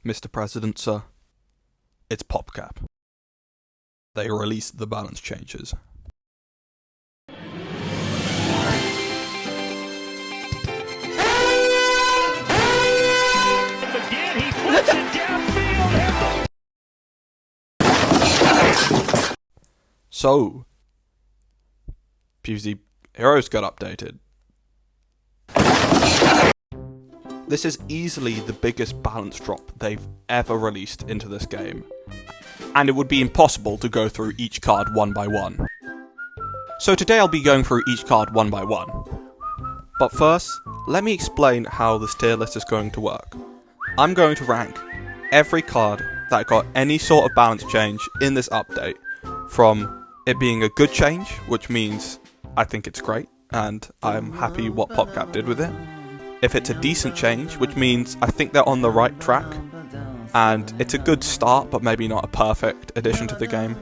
Mr. President, sir. It's PopCap. They released the balance changes. Again, he flips it downfield. So, PvZ Heroes got updated. This is easily the biggest balance drop they've ever released into this game, and it would be impossible to go through each card one by one. So today I'll be going through each card one by one. But first, let me explain how this tier list is going to work. I'm going to rank every card that got any sort of balance change in this update, from it being a good change, which means I think it's great, and I'm happy what PopCap did with it. If it's a decent change, which means I think they're on the right track, and it's a good start, but maybe not a perfect addition to the game.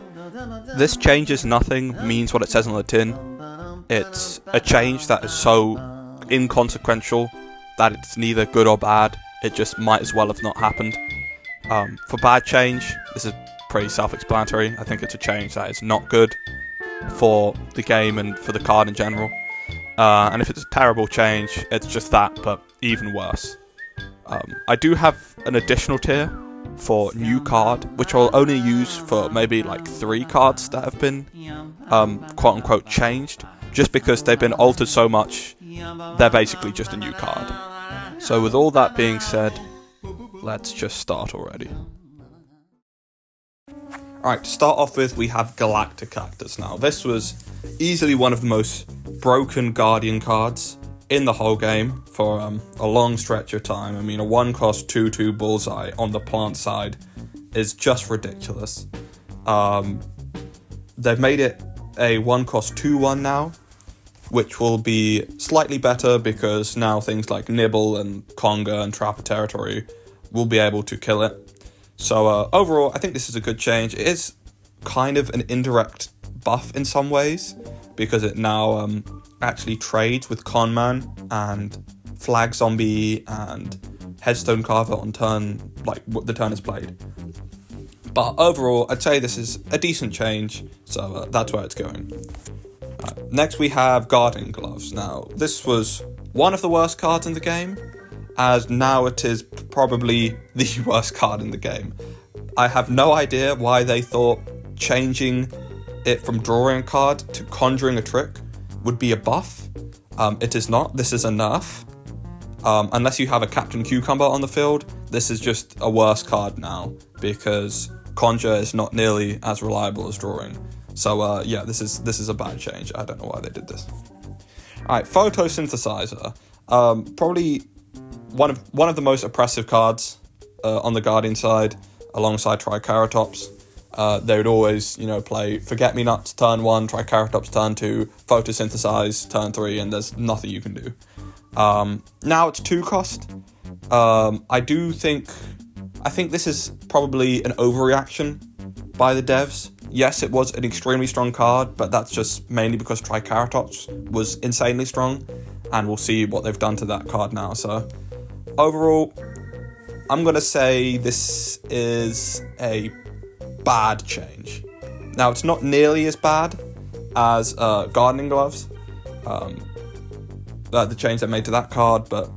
This changes nothing means what it says on the tin. It's a change that is so inconsequential that it's neither good or bad. It just might as well have not happened. For bad change, this is pretty self-explanatory. I think it's a change that is not good for the game and for the card in general. And if it's a terrible change, it's just that, but even worse. I do have an additional tier for new card, which I'll only use for maybe like 3 cards that have been quote-unquote changed, just because they've been altered so much, they're basically just a new card. So with all that being said, let's just start already. Alright, to start off with, we have Galactic Cactus. Now, this was easily one of the most broken Guardian cards in the whole game for a long stretch of time. I mean, a 1-cost 2/2 Bullseye on the plant side is just ridiculous. They've made it a 1-cost 2/1 now, which will be slightly better because now things like Nibble and Conga and Trapper Territory will be able to kill it. So overall, I think this is a good change. It is kind of an indirect buff in some ways, because it now actually trades with Conman and Flag Zombie and Headstone Carver on turn, like the turn is played. But overall, I'd say this is a decent change, so that's where it's going. Next we have Guarding Gloves. Now, this was one of the worst cards in the game, as now it is probably the worst card in the game. I have no idea why they thought changing it from drawing a card to conjuring a trick would be a buff. It is not. This is a nerf. Unless you have a Captain Cucumber on the field, this is just a worse card now, because Conjure is not nearly as reliable as drawing. So yeah, this is a bad change. I don't know why they did this. Alright, Photosynthesizer. Probably one of the most oppressive cards on the Guardian side, alongside Triceratops. They would always, play Forget-Me-Nots turn 1, Triceratops turn 2, Photosynthesize turn 3, and there's nothing you can do. Now it's 2-cost. I think this is probably an overreaction by the devs. Yes, it was an extremely strong card, but that's just mainly because Triceratops was insanely strong, and we'll see what they've done to that card now. So overall, I'm going to say this is a bad change. Now, it's not nearly as bad as Gardening Gloves, the change they made to that card, but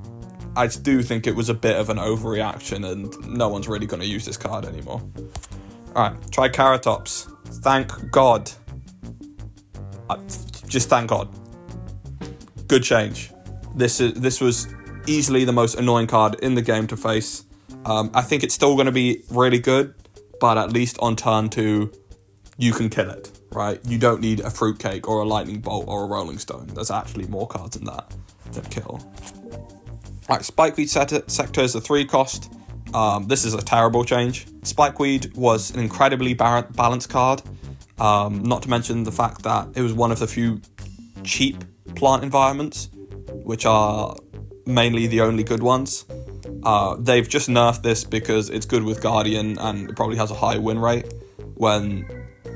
I do think it was a bit of an overreaction, and no one's really going to use this card anymore. Alright, Triceratops. Thank God. Just thank God. Good change. This was easily the most annoying card in the game to face. I think it's still going to be really good, but at least on turn 2, you can kill it, right? You don't need a Fruitcake or a Lightning Bolt or a Rolling Stone. There's actually more cards than that kill. Alright, Spikeweed Sector is a 3-cost. This is a terrible change. Spikeweed was an incredibly balanced card, not to mention the fact that it was one of the few cheap plant environments, which are mainly the only good ones. They've just nerfed this because it's good with Guardian and it probably has a high win rate, when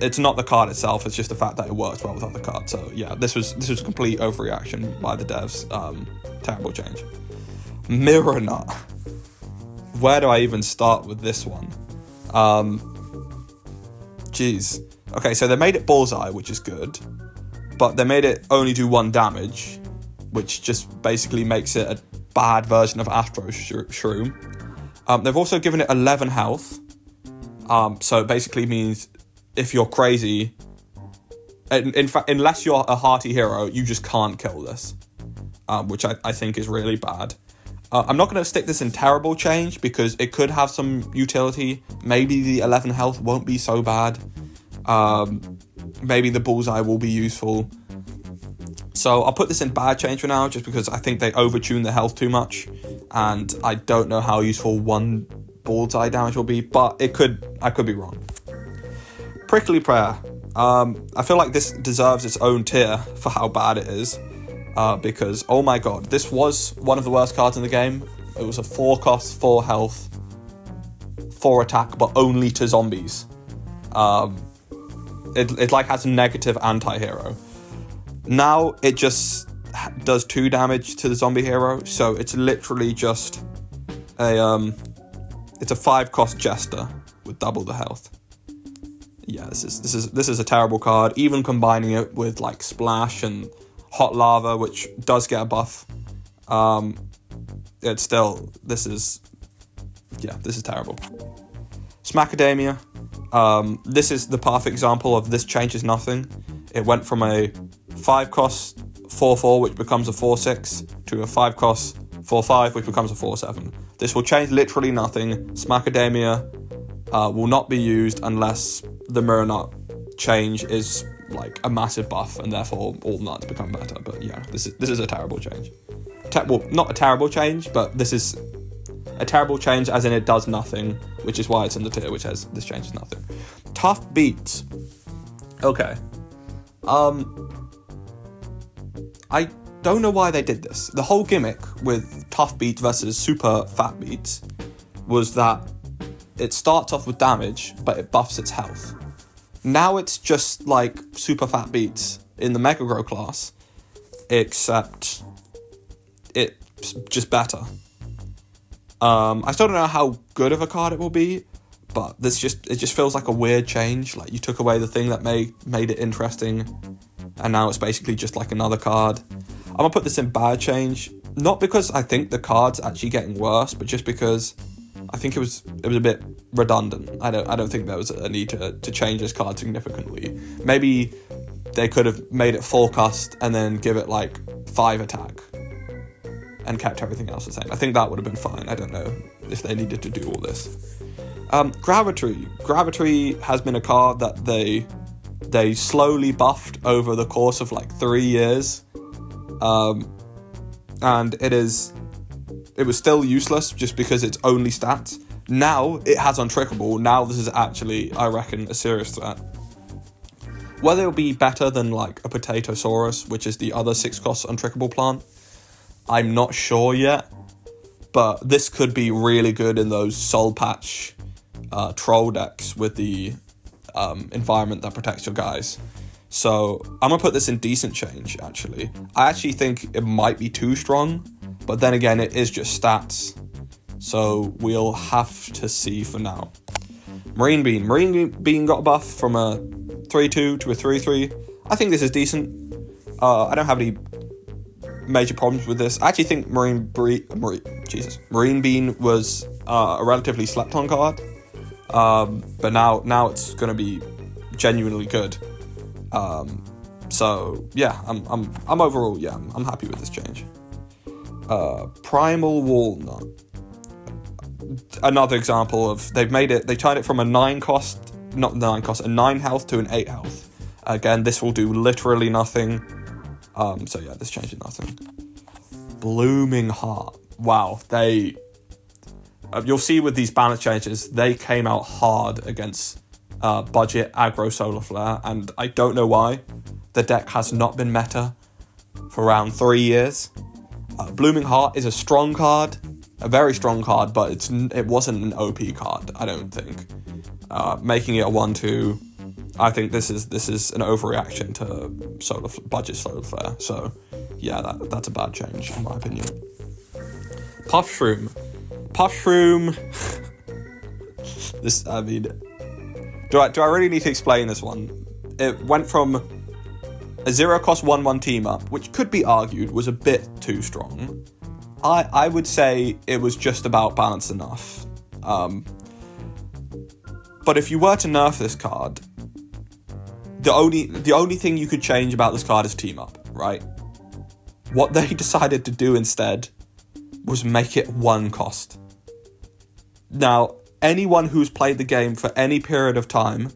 it's not the card itself, it's just the fact that it works well with other cards. So yeah, this was a complete overreaction by the devs. Terrible change. Mirror Nut. where do I even start with this one? Jeez. Okay, so they made it bullseye, which is good, but they made it only do 1 damage, which just basically makes it a bad version of Astro Shroom. They've also given it 11 health, so it basically means if you're crazy, in fact, unless you're a hearty hero, you just can't kill this, which I think is really bad. I'm not going to stick this in terrible change because it could have some utility. Maybe the 11 health won't be so bad. Maybe the bullseye will be useful. So I'll put this in bad change for now, just because I think they overtune the health too much, and I don't know how useful 1 bullseye damage will be, but I could be wrong. Prickly Prayer. I feel like this deserves its own tier for how bad it is. Because, oh my god, this was one of the worst cards in the game. It was a 4 cost, 4 health, 4 attack, but only to zombies. It like has a negative anti-hero. Now it just does 2 damage to the zombie hero, so it's literally just it's a 5 cost jester with double the health. Yeah, this is a terrible card. Even combining it with like Splash and Hot Lava, which does get a buff, it's still, this is terrible. Smackademia. This is the perfect example of this changes nothing. It went from a 5 cost 4/4, which becomes a 4/6, to a 5 cost 4/5, which becomes a 4/7. This will change literally nothing. Smackademia will not be used unless the Mirror Nut change is like a massive buff, and therefore all nuts become better. But yeah, this is a terrible change. Well, not a terrible change, but this is a terrible change as in it does nothing, which is why it's in the tier which has this changes nothing. Tough Beats. Okay. I don't know why they did this. The whole gimmick with Tough Beats versus Super Fat Beats was that it starts off with damage, but it buffs its health. Now it's just like Super Fat Beats in the Mega Grow class, except it's just better. I still don't know how good of a card it will be, but it just feels like a weird change. Like you took away the thing that made it interesting, and now it's basically just like another card. I'm gonna put this in bad change, not because I think the card's actually getting worse, but just because I think it was a bit redundant. I don't think there was a need to change this card significantly. Maybe they could have made it 4 cost and then give it like 5 attack and kept everything else the same. I think that would have been fine. I don't know if they needed to do all this. Gravity. Gravity has been a card that they slowly buffed over the course of like 3 years. And it was still useless just because it's only stats. Now it has Untrickable. Now this is actually, I reckon, a serious threat. Whether it'll be better than like a Potatosaurus, which is the other 6 cost Untrickable plant, I'm not sure yet. But this could be really good in those Soul Patch troll decks with the environment that protects your guys. So I'm going to put this in decent change, actually. I actually think it might be too strong, but then again, it is just stats. So we'll have to see for now. Marine Bean. Marine Bean got a buff from a 3/2 to a 3/3. I think this is decent. I don't have any major problems with this. I actually think Marine Bean was a relatively slept on card. But now it's going to be genuinely good. So yeah, I'm overall, yeah, I'm happy with this change. Primal Walnut. Another example of they turned it from a 9 health to an 8 health. Again, this will do literally nothing. So yeah, this changes nothing. Blooming Heart. Wow, you'll see with these balance changes, they came out hard against budget aggro Solar Flare, and I don't know why. The deck has not been meta for around 3 years. Blooming Heart is a strong card, a very strong card, but it wasn't an OP card, I don't think. Making it a 1/2, I think this is an overreaction to budget Solar Flare. So yeah, that's a bad change in my opinion. Puff Shroom. Pushroom. This, I mean, do I really need to explain this one? It went from a 0-cost 1/1 team up, which could be argued was a bit too strong. I would say it was just about balanced enough. But if you were to nerf this card, the only thing you could change about this card is team up, right? What they decided to do instead was make it 1 cost. Now, anyone who's played the game for any period of time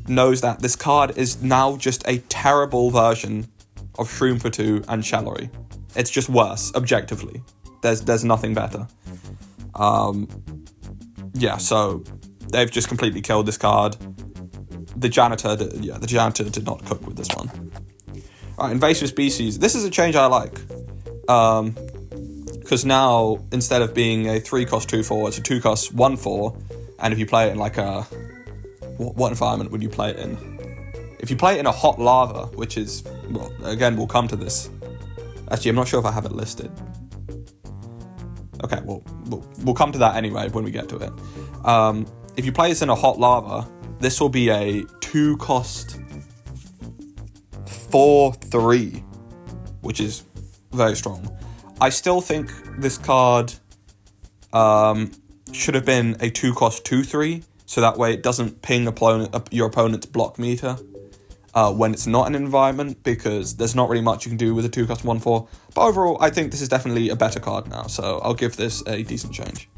knows that this card is now just a terrible version of Shroom for 2 and Shellery. It's just worse, objectively. There's nothing better. Yeah, so they've just completely killed this card. The janitor did not cook with this one. Alright, invasive species. This is a change I like. Because now, instead of being a 3-cost 2/4, it's a 2-cost 1/4. And if you play it in like a... What environment would you play it in? If you play it in a hot lava, which is... Well, again, we'll come to this. Actually, I'm not sure if I have it listed. Okay, well, we'll come to that anyway when we get to it. If you play this in a hot lava, this will be a 2-cost 4/3, which is very strong. I still think this card should have been a 2-cost 2/3, so that way it doesn't ping your opponent's block meter when it's not an environment, because there's not really much you can do with a 2-cost 1/4. But overall, I think this is definitely a better card now, so I'll give this a decent change.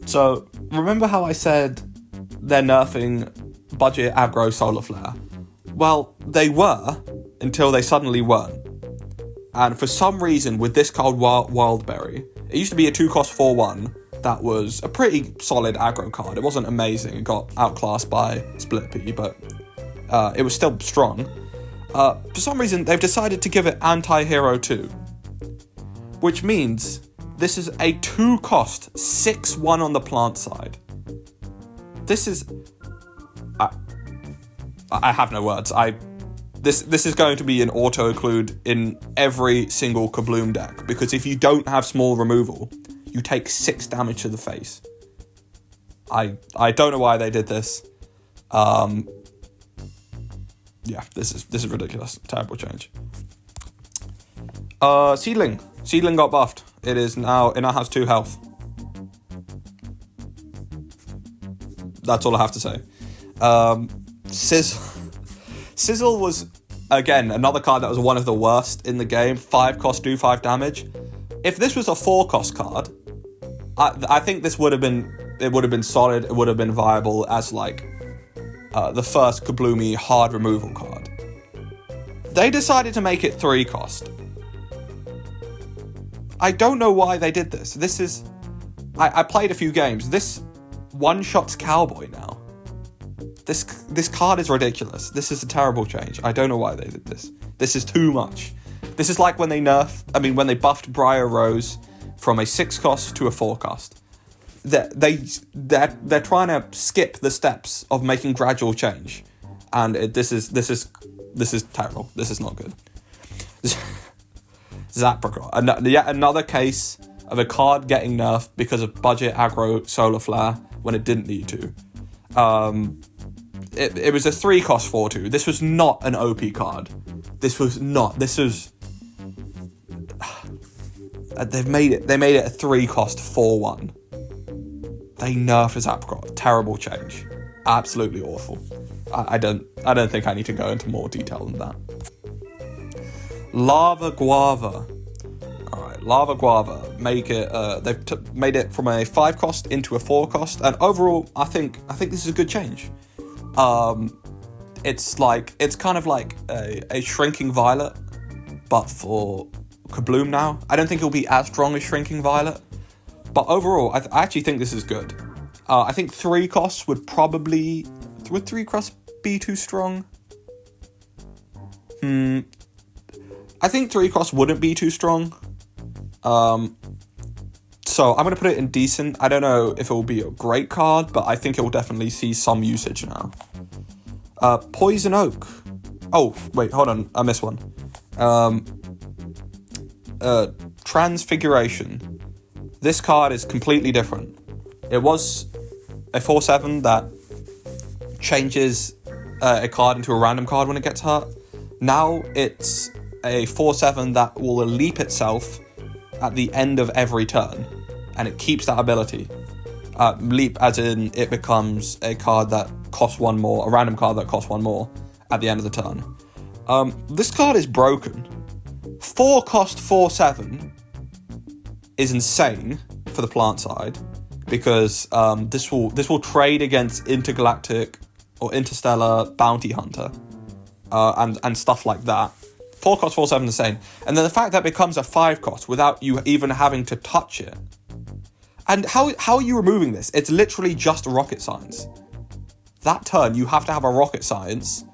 So, remember how I said they're nerfing budget aggro solar flare? Well, they were, until they suddenly weren't. And for some reason, with this card Wildberry, it used to be a 2-cost 4/1 that was a pretty solid aggro card. It wasn't amazing, it got outclassed by Split P, but it was still strong. For some reason, they've decided to give it Anti-Hero 2, which means this is a 2-cost 6/1 on the plant side. This is... I have no words. This is going to be an auto-occlude in every single Kaboom deck, because if you don't have small removal, you take 6 damage to the face. I don't know why they did this. Yeah, this is ridiculous. Terrible change. Seedling. Seedling got buffed. It now has 2 health. That's all I have to say. Sizzle was, again, another card that was one of the worst in the game. 5-cost, do 5 damage. If this was a 4-cost card, I think this would have been solid. It would have been viable as like the first Kabloomy hard removal card. They decided to make it 3-cost. I don't know why they did this. This is... I played a few games. This one-shots Cowboy now. This card is ridiculous. This is a terrible change. I don't know why they did this. This is too much. This is like when they when they buffed Briar Rose from a 6-cost to a 4-cost. They're trying to skip the steps of making gradual change, and this is terrible. This is not good. Zapracot. Yet another case of a card getting nerfed because of budget aggro solar flare when it didn't need to. It was a 3-cost 4/2. This was not an OP card. This was not. This was... They made it a 3-cost 4/1. They nerfed Zapracot. Terrible change. Absolutely awful. I don't think I need to go into more detail than that. Lava Guava. Alright, Lava Guava. Make it they've made it from a 5-cost into a 4-cost, and overall I think this is a good change. It's kind of like a Shrinking Violet, but for Kabloom now. I don't think it'll be as strong as Shrinking Violet, but overall I actually think this is good. I think 3 costs would 3 costs be too strong? I think 3 costs wouldn't be too strong. So I'm going to put it in decent. I don't know if it will be a great card, but I think it will definitely see some usage now. Poison Oak. Oh, wait, hold on. I missed one. Transfiguration. This card is completely different. It was a 4/7 that changes a card into a random card when it gets hurt. Now it's a 4/7 that will leap itself at the end of every turn, and it keeps that ability. Leap as in it becomes a card that costs one more, a random card that costs one more at the end of the turn. This card is broken. 4-cost 4/7 is insane for the plant side, because this will trade against intergalactic or interstellar bounty hunter and stuff like that. 4-cost 4/7 is insane, and then the fact that it becomes a 5-cost without you even having to touch it. And how are you removing this? It's literally just rocket science. That turn you have to have a rocket science,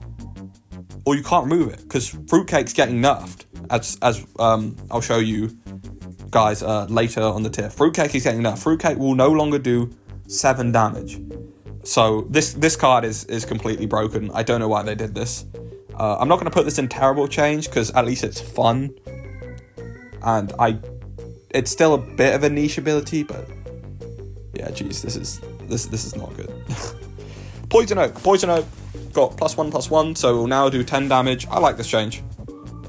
or you can't remove it, because Fruitcake's getting nerfed. As I'll show you guys later on the tier. Fruitcake is getting nerfed. Fruitcake will no longer do 7 damage. So this card is completely broken. I don't know why they did this. I'm not going to put this in terrible change, because at least it's fun. And it's still a bit of a niche ability, but yeah, geez, this is not good. Poison Oak got +1/+1, so we'll now do 10 damage. I like this change.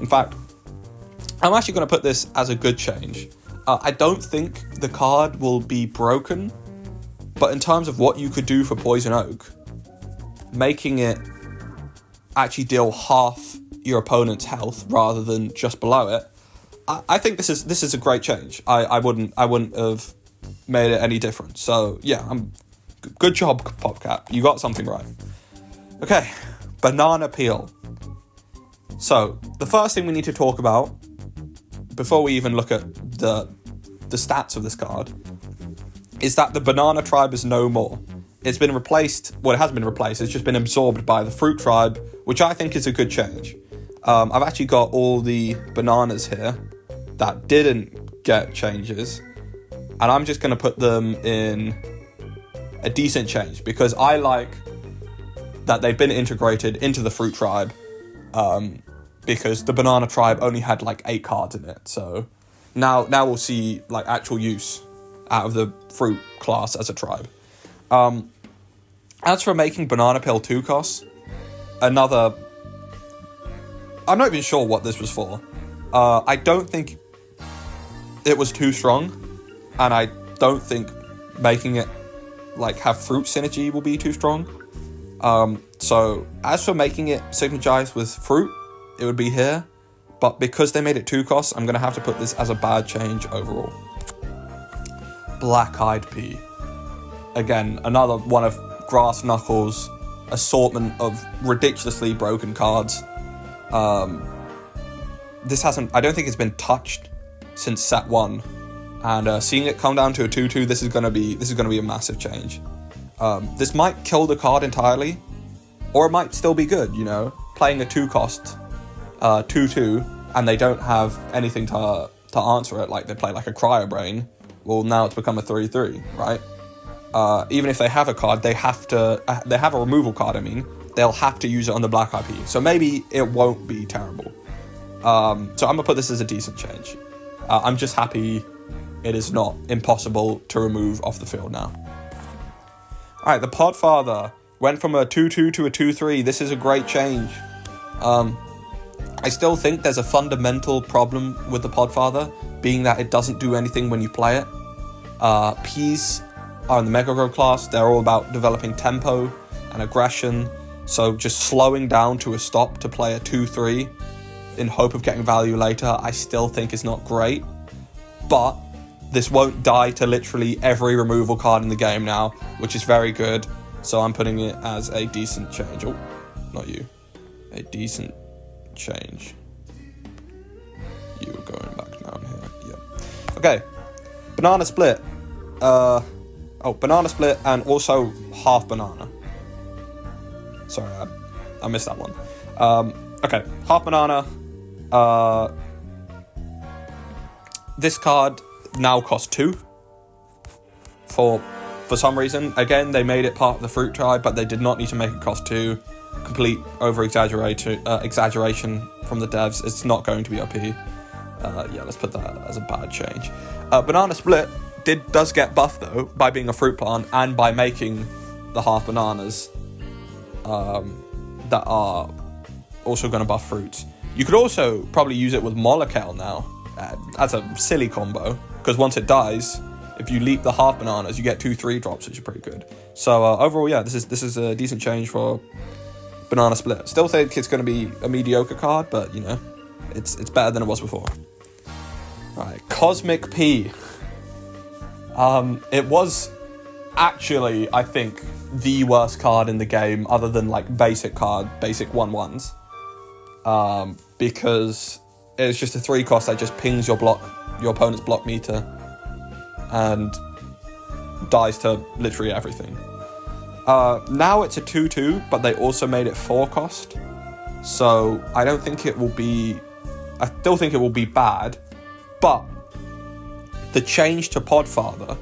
In fact, I'm actually going to put this as a good change. I don't think the card will be broken, but in terms of what you could do for Poison Oak, making it actually deal half your opponent's health rather than just below it, I think this is a great change. I wouldn't have made it any different. So yeah, good job, PopCap. You got something right. Okay, Banana Peel. So the first thing we need to talk about before we even look at the stats of this card is that the Banana Tribe is no more. It's been replaced. Well, it hasn't been replaced. It's just been absorbed by the Fruit Tribe, which I think is a good change. I've actually got all the bananas here that didn't get changes, and I'm just going to put them in a decent change, because I like that they've been integrated into the Fruit Tribe, because the Banana Tribe only had like 8 cards in it. So now we'll see like actual use out of the Fruit class as a tribe. As for making Banana Peel 2 costs, I'm not even sure what this was for. I don't think it was too strong, and I don't think making it like have fruit synergy will be too strong. So as for making it synergize with fruit, it would be here, but because they made it 2 costs, I'm gonna have to put this as a bad change overall. Black Eyed Pea. Again, another one of Grass Knuckles' assortment of ridiculously broken cards. This I don't think it's been touched since set 1, and seeing it come down to a 2/2, this is gonna be a massive change. This might kill the card entirely, or it might still be good. You know, playing a 2-cost 2/2, and they don't have anything to answer it, like they play like a Cryo Brain. Well, now it's become a 3/3, right? Even if they have a card, they have a removal card. I mean, they'll have to use it on the Black IP, so maybe it won't be terrible. So I'm gonna put this as a decent change. I'm just happy it is not impossible to remove off the field now. Alright, the Podfather went from a 2/2 to a 2/3. This is a great change. I still think there's a fundamental problem with the Podfather, being that it doesn't do anything when you play it. Peas are in the Mega Grow class. They're all about developing tempo and aggression, so just slowing down to a stop to play a 2/3 in hope of getting value later, I still think is not great. But this won't die to literally every removal card in the game now, which is very good. So I'm putting it as a decent change. Oh, not you. A decent change. You are going back down here. Yeah. Okay. Banana Split. Banana Split and also half banana. Sorry, I missed that one. Okay, half banana. This card now costs 2 for some reason. Again, they made it part of the Fruit Tribe, but they did not need to make it cost 2. Complete over exaggeration from the devs. It's not going to be OP. Yeah, let's put that as a bad change. Banana Split does get buffed, though, by being a fruit plant and by making the half bananas that are also going to buff fruits. You could also probably use it with Molocale now as a silly combo, because once it dies, if you leap the half bananas, you get 2 3-drops, which is pretty good. So overall, yeah, this is a decent change for Banana Split. Still think it's going to be a mediocre card, but, you know, it's better than it was before. Alright, Cosmic P. It was actually, I think, the worst card in the game, other than, like, basic 1/1s. Because it's just a 3-cost that just pings your opponent's block meter and dies to literally everything. Now it's a 2/2, but they also made it 4-cost. So I don't think it will be... I still think it will be bad, but the change to Podfather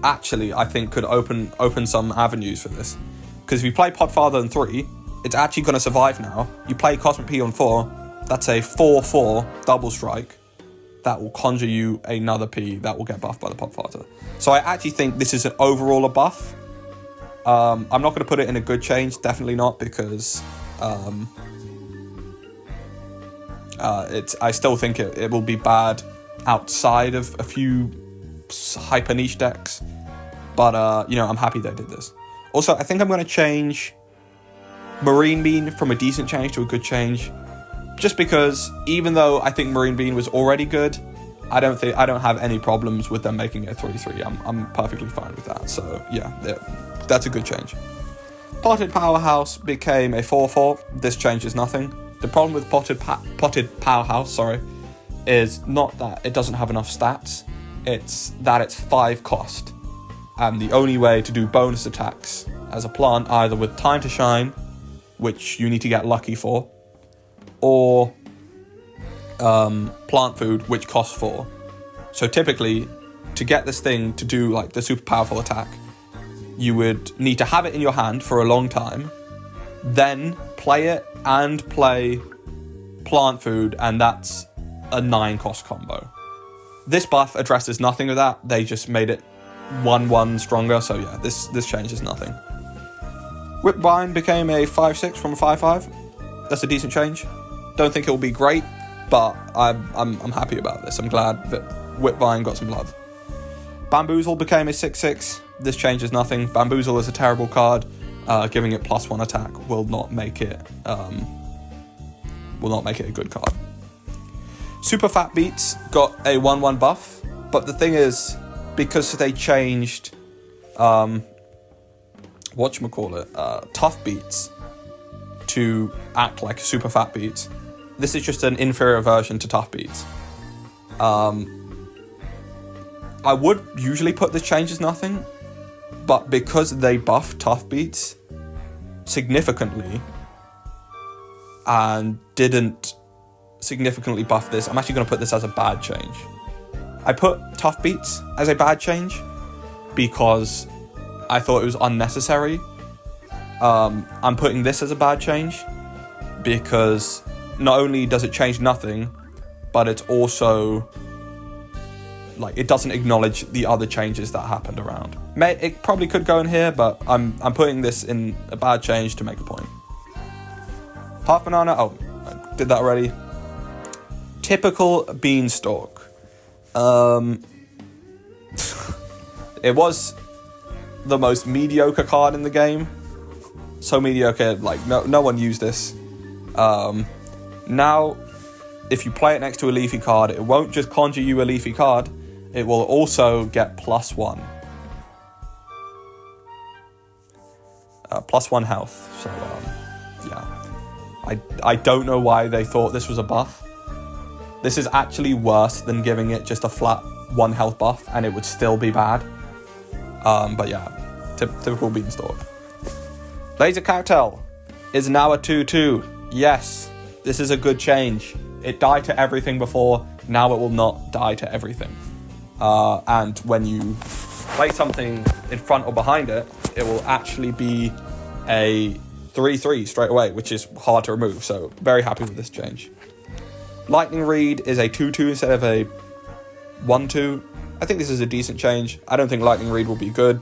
actually, I think, could open some avenues for this. Because if you play Podfather on 3, it's actually going to survive now. You play Cosmic P on 4, that's a 4/4 double strike that will conjure you another P that will get buffed by the Podfather. So I actually think this is overall a buff. I'm not going to put it in a good change, definitely not, because I still think it will be bad outside of a few hyper niche decks. But, you know, I'm happy they did this. Also, I think I'm going to change Marine Bean from a decent change to a good change. Just because, even though I think Marine Bean was already good, I don't have any problems with them making it a 3/3. I'm perfectly fine with that. So, yeah, that's a good change. Potted Powerhouse became a 4/4. This changes nothing. The problem with Potted Powerhouse, is not that it doesn't have enough stats. It's that it's 5-cost. And the only way to do bonus attacks as a plant, either with Time to Shine, which you need to get lucky for, or Plant Food, which costs 4. So typically, to get this thing to do like the super powerful attack, you would need to have it in your hand for a long time, then play it and play Plant Food, and that's a 9-cost combo. This buff addresses nothing of that. They just made it 1/1 stronger. So yeah, this changes nothing. Whipvine became a 5/6 from a 5/5. That's a decent change. Don't think it will be great, but I'm happy about this. I'm glad that Whipvine got some love. Bamboozle became a 6/6. This changes nothing. Bamboozle is a terrible card. Giving it +1 attack will not make it a good card. Super Fat Beats got a 1/1 buff, but the thing is, because they changed Tough Beats to act like Super Fat Beats, this is just an inferior version to Tough Beats. I would usually put this change as nothing, but because they buffed Tough Beats significantly and didn't significantly buff this, I'm actually going to put this as a bad change. I put Tough Beats as a bad change because I thought it was unnecessary. I'm putting this as a bad change because not only does it change nothing, but it's also like it doesn't acknowledge the other changes that happened around. It probably could go in here, but I'm putting this in a bad change to make a point. Half Banana, I did that already. Typical Beanstalk. It was the most mediocre card in the game. So mediocre, like no one used this. Now, if you play it next to a leafy card, it won't just conjure you a leafy card, it will also get +1. +1 health. So, yeah. I don't know why they thought this was a buff. This is actually worse than giving it just a flat 1 health buff, and it would still be bad. But yeah, typical Beanstalk. Laser Cowtail is now a 2/2. Yes, this is a good change. It died to everything before, now it will not die to everything. And when you play something in front or behind it, it will actually be a 3/3 straight away, which is hard to remove, so very happy with this change. Lightning Reed is a 2-2 instead of a 1-2. I think this is a decent change. I don't think Lightning Reed will be good,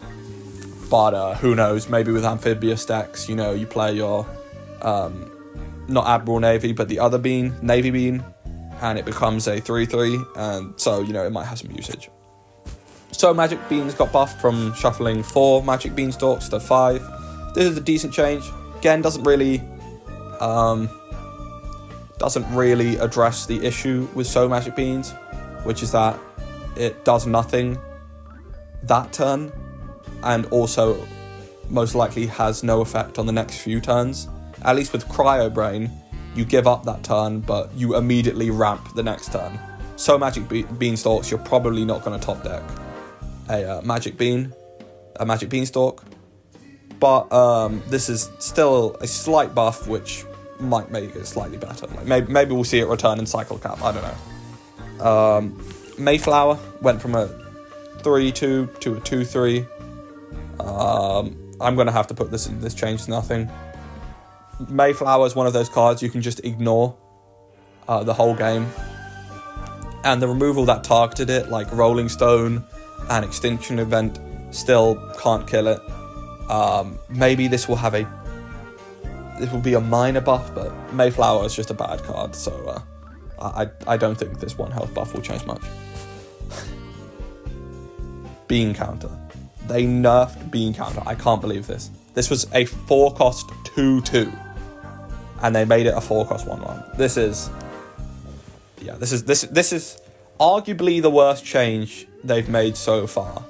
but who knows? Maybe with Amphibious decks, you know, you play your not Admiral Navy, but the other bean, Navy Bean, and it becomes a 3-3, and so, you know, it might have some usage. So Magic Beans got buffed from shuffling 4 Magic Beanstalks to 5. This is a decent change. Again, doesn't really address the issue with So Magic Beans, which is that it does nothing that turn, and also most likely has no effect on the next few turns. At least with Cryo Brain, you give up that turn, but you immediately ramp the next turn. So Magic Beanstalks, you're probably not going to top deck a Magic Beanstalk. But this is still a slight buff, which might make it slightly better. Like maybe we'll see it return in Cycle Cap. I don't know. Mayflower went from a 3-2 to a 2-3. I'm going to have to put this change to nothing. Mayflower is one of those cards you can just ignore the whole game. And the removal that targeted it, like Rolling Stone and Extinction Event, still can't kill it. Maybe this will be a minor buff, but Mayflower is just a bad card, so I don't think this 1 health buff will change much. Bean Counter. They nerfed Bean Counter. I can't believe this. This was a 4-cost 2-2, and they made it a 4-cost 1-1. This is arguably the worst change they've made so far.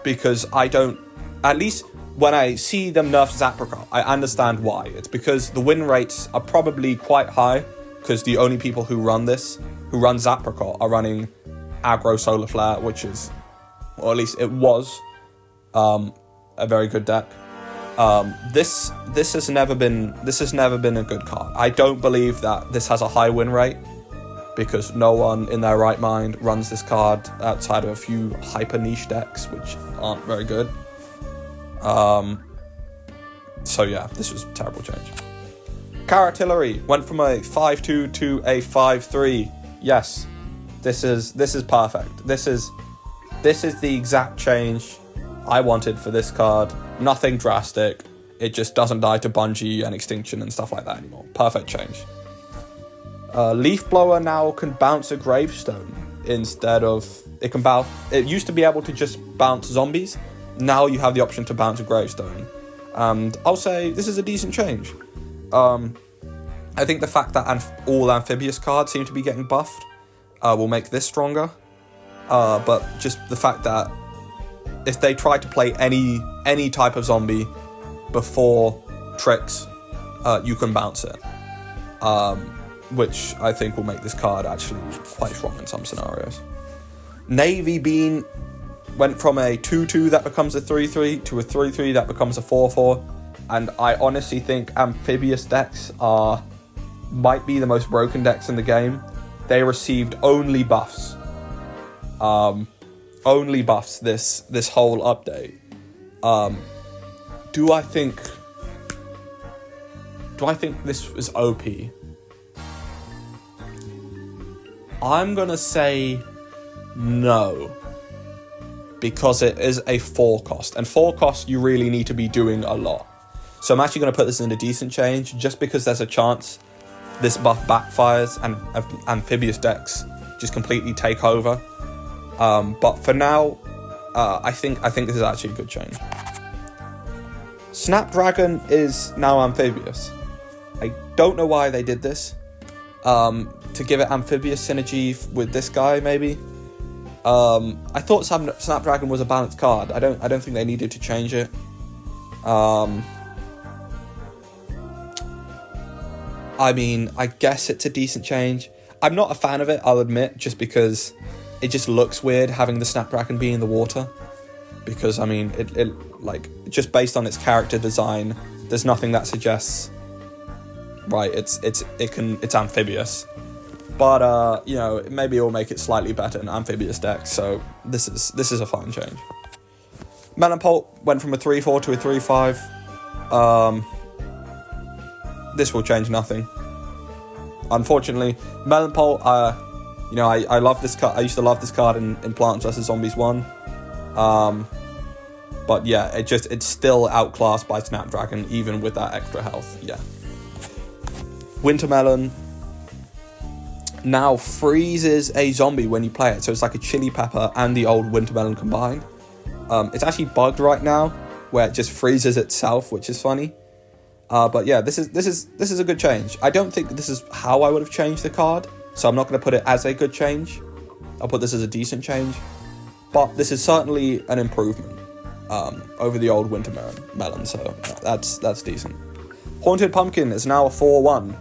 Because at least when I see them nerf Zapricot, I understand why. It's because the win rates are probably quite high, because the only people who run Zapricot are running aggro Solar Flare, which is, or at least it was, a very good deck. This has never been a good card. I don't believe that this has a high win rate, because no one in their right mind runs this card outside of a few hyper niche decks, which aren't very good. So yeah, this was a terrible change. Carotillery went from a 5-2 to a 5-3. Yes, this is perfect. This is the exact change I wanted for this card. Nothing drastic. It just doesn't die to Bungie and Extinction and stuff like that anymore. Perfect change. Leaf Blower now can bounce a Gravestone instead of it used to be able to just bounce zombies. Now you have the option to bounce a Gravestone, and I'll say this is a decent change. I think the fact that all Amphibious cards seem to be getting buffed will make this stronger. But just the fact that if they try to play any type of zombie before tricks, you can bounce it. Which I think will make this card actually quite strong in some scenarios. Navy Bean went from a 2-2 that becomes a 3-3 to a 3-3 that becomes a 4-4, and I honestly think Amphibious decks might be the most broken decks in the game. They received only buffs. This whole update. Do I think this was OP? I'm gonna say no, because it is a 4-cost, and 4-cost you really need to be doing a lot. So I'm actually going to put this in a decent change, just because there's a chance this buff backfires and Amphibious decks just completely take over. But for now, I think this is actually a good change. Snapdragon is now Amphibious. I don't know why they did this. To give it Amphibious synergy with this guy, maybe. I thought Snapdragon was a balanced card. I don't think they needed to change it. I mean, I guess it's a decent change. I'm not a fan of it, I'll admit, just because it just looks weird having the Snapdragon be in the water. Because I mean, it like, just based on its character design, there's nothing that suggests, right, it's Amphibious. But you know, maybe it'll make it slightly better in Amphibious decks. So this is a fine change. Melonpult went from a 3-4 to a 3-5. This will change nothing. Unfortunately, Melon Pole, you know, I love this card. I used to love this card in Plants vs Zombies 1. But yeah, it's still outclassed by Snapdragon, even with that extra health. Yeah. Wintermelon now freezes a zombie when you play it, so it's like a chili pepper and the old Wintermelon combined. It's actually bugged right now, where it just freezes itself, which is funny. But yeah, this is a good change. I don't think this is how I would have changed the card, so I'm not going to put it as a good change. I'll put this as a decent change, but this is certainly an improvement over the old Wintermelon, so that's decent. Haunted Pumpkin is now a 4/1.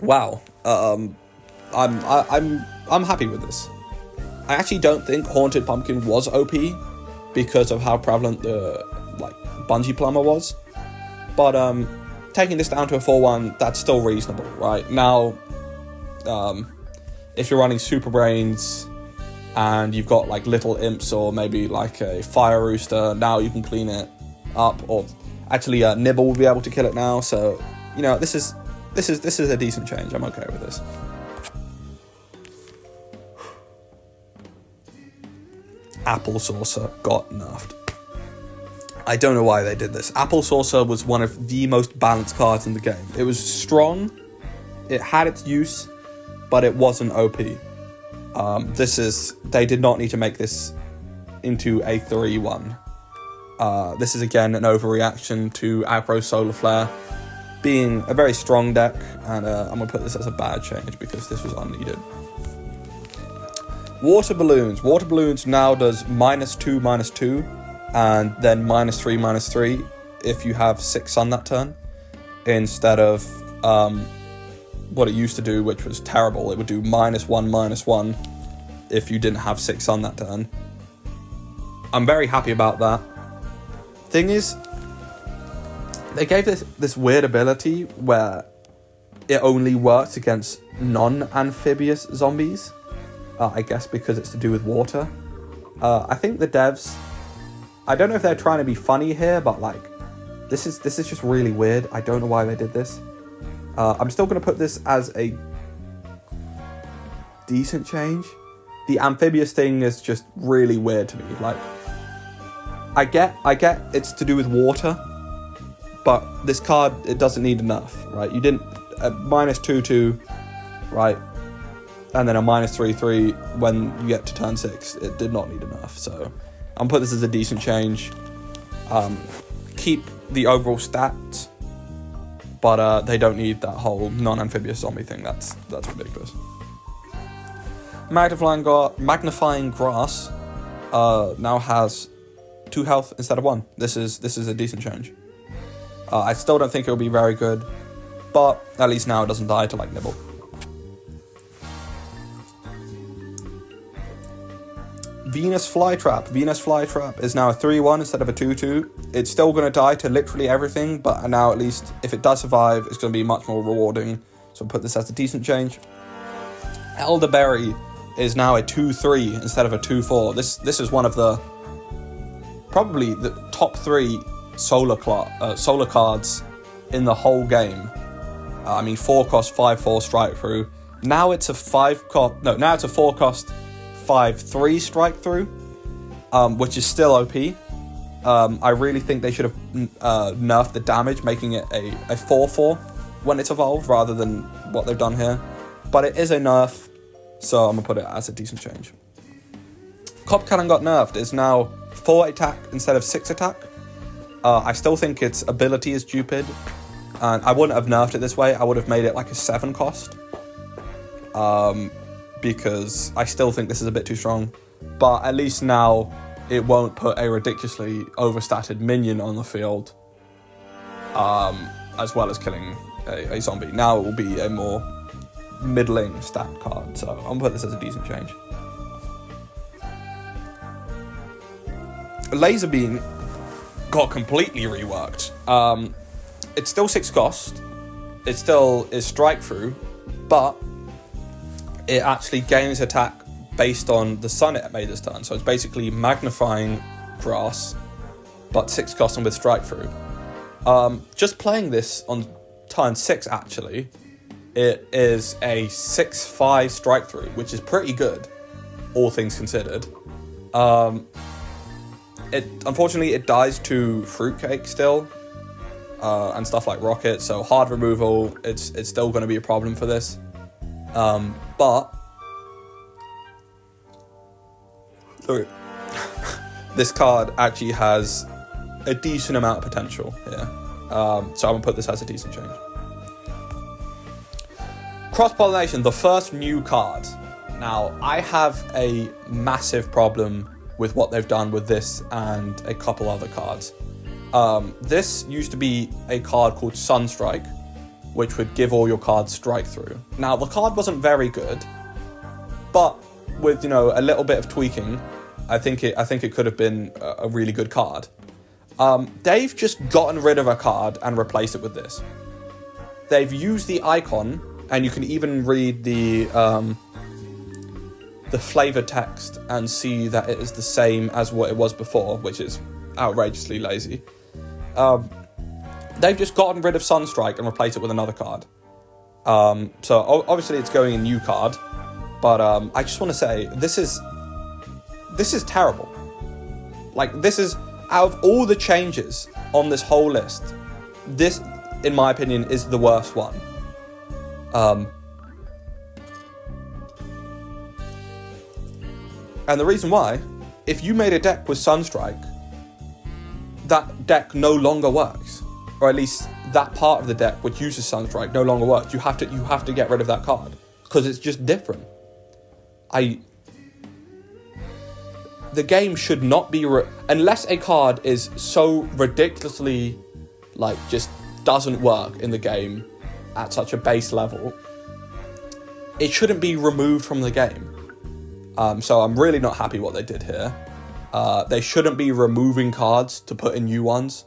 Wow. I'm happy with this. I actually don't think Haunted Pumpkin was OP because of how prevalent the Bungee Plumber was, but taking this down to a 4/1, that's still reasonable, right? Now, if you're running Super Brains and you've got like little imps or maybe like a Fire Rooster, now you can clean it up, or actually Nibble will be able to kill it now. So you know, this is a decent change. I'm okay with this. Apple Saucer got nerfed. I don't know why they did this. Apple Saucer was one of the most balanced cards in the game. It was strong, it had its use, but it wasn't OP. They did not need to make this into a 3/1. This is again an overreaction to Aggro Solar Flare being a very strong deck, and I'm going to put this as a bad change because this was unneeded. Water Balloons now does -2/-2, and then -3/-3 if you have 6 Sun that turn, instead of what it used to do, which was terrible. It would do -1/-1 if you didn't have 6 Sun that turn. I'm very happy about that. Thing is, they gave this weird ability where it only works against non-amphibious zombies. I guess because it's to do with water. I think the devs, I don't know if they're trying to be funny here, but like, this is just really weird. I don't know why they did this. I'm still going to put this as a decent change. The Amphibious thing is just really weird to me. Like, I get it's to do with water, but this card, it doesn't need enough, right? You didn't -2/2, right? And then a -3/3 when you get to turn 6. It did not need enough, so I'm put this as a decent change. Keep the overall stats, but they don't need that whole non-amphibious zombie thing. That's ridiculous. Magnifying Grass now has 2 health instead of 1. This is a decent change. I still don't think it'll be very good, but at least now it doesn't die to like Nibble. Venus Flytrap. Venus Flytrap is now a 3/1 instead of a 2/2. It's still going to die to literally everything, but now at least if it does survive, it's going to be much more rewarding. So I'll put this as a decent change. Elderberry is now a 2/3 instead of a 2/4. This is one of the probably the top 3 solar cards in the whole game. I mean, 4-cost 5/4 strike through. Now it's a 4-cost 5/3 strike through, which is still OP. I really think they should have nerfed the damage, making it a 4/4 when it's evolved rather than what they've done here. But it is a nerf, so I'm gonna put it as a decent change. Cop Cannon got nerfed. It's now 4 attack instead of 6 attack. I still think its ability is stupid, and I wouldn't have nerfed it this way. I would have made it like a 7-cost. Because I still think this is a bit too strong, but at least now it won't put a ridiculously overstated minion on the field, as well as killing a zombie. Now it will be a more middling stat card, so I'm gonna put this as a decent change. Laser Beam got completely reworked. It's still 6 cost, it still is strike through, but it actually gains attack based on the sun it made this turn. So it's basically Magnifying Grass, but 6 cost and with strike through. Just playing this on turn 6 actually, it is a 6-5 strike through, which is pretty good, all things considered. Unfortunately it dies to fruitcake still, and stuff like rocket. So hard removal, it's still going to be a problem for this. But sorry, this card actually has a decent amount of potential here. So I'm gonna put this as a decent change. Cross-pollination, the first new card. Now, I have a massive problem with what they've done with this and a couple other cards. This used to be a card called Sunstrike, which would give all your cards strike through. Now, the card wasn't very good, but with, a little bit of tweaking, I think it could have been a really good card. They've just gotten rid of a card and replaced it with this. They've used the icon, and you can even read the flavor text and see that it is the same as what it was before, which is outrageously lazy. They've just gotten rid of Sunstrike and replaced it with another card. So obviously it's going a new card, but I just want to say this is terrible. Like, this is, out of all the changes on this whole list, this, in my opinion, is the worst one. And the reason why, if you made a deck with Sunstrike, that deck no longer works, or at least that part of the deck which uses Sunstrike no longer works. You have to get rid of that card because it's just different. The game should not be unless a card is so ridiculously, just doesn't work in the game at such a base level. It shouldn't be removed from the game. So I'm really not happy what they did here. They shouldn't be removing cards to put in new ones,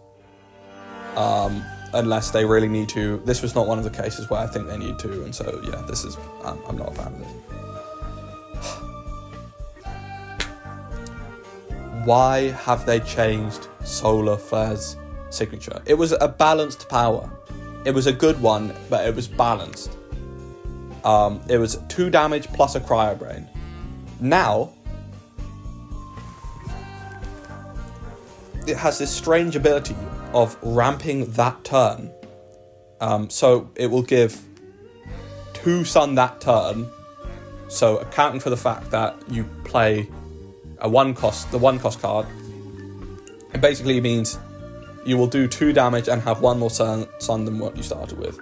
unless they really need to. This was not one of the cases where I think they need to, and so yeah, this is. I'm not a fan of this. Why have they changed Solar Flare's signature? It was a balanced power. It was a good one, but it was balanced. It was 2 damage plus a Cryo Brain. Now, it has this strange ability of ramping that turn. So it will give 2 Sun that turn. So accounting for the fact that you play the one cost card, it basically means you will do 2 damage and have 1 more sun than what you started with.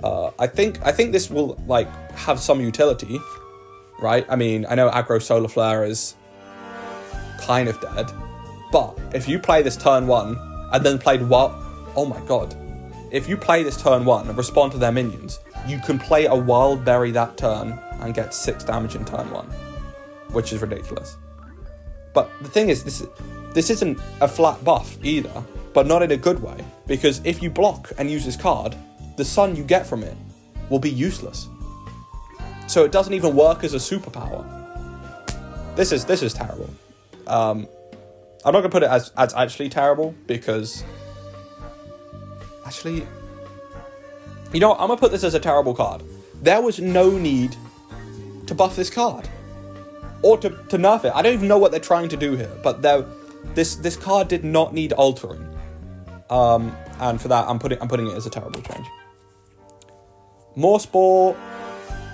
I think this will have some utility, right? I mean, I know aggro Solar Flare is kind of dead, but if you play this turn 1 and then played oh my god, if you play this turn 1 and respond to their minions, you can play a Wild Berry that turn and get 6 damage in turn 1, which is ridiculous. But the thing is, this isn't a flat buff either, but not in a good way, because if you block and use this card, the sun you get from it will be useless. So it doesn't even work as a superpower. This is terrible. I'm not going to put it as actually terrible, because actually, I'm going to put this as a terrible card. There was no need to buff this card. Or to nerf it. I don't even know what they're trying to do here, but this card did not need altering. And for that, I'm putting it as a terrible change. More Spore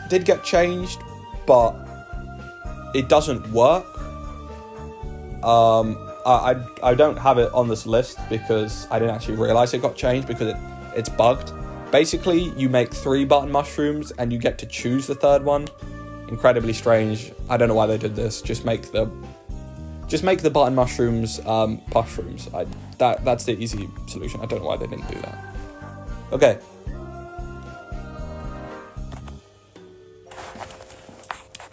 did get changed, but it doesn't work. I don't have it on this list because I didn't actually realize it got changed because it's bugged. Basically, you make 3 button mushrooms and you get to choose the 3rd one. Incredibly strange. I don't know why they did this. Just make the button mushrooms pushrooms. That's the easy solution. I don't know why they didn't do that. Okay.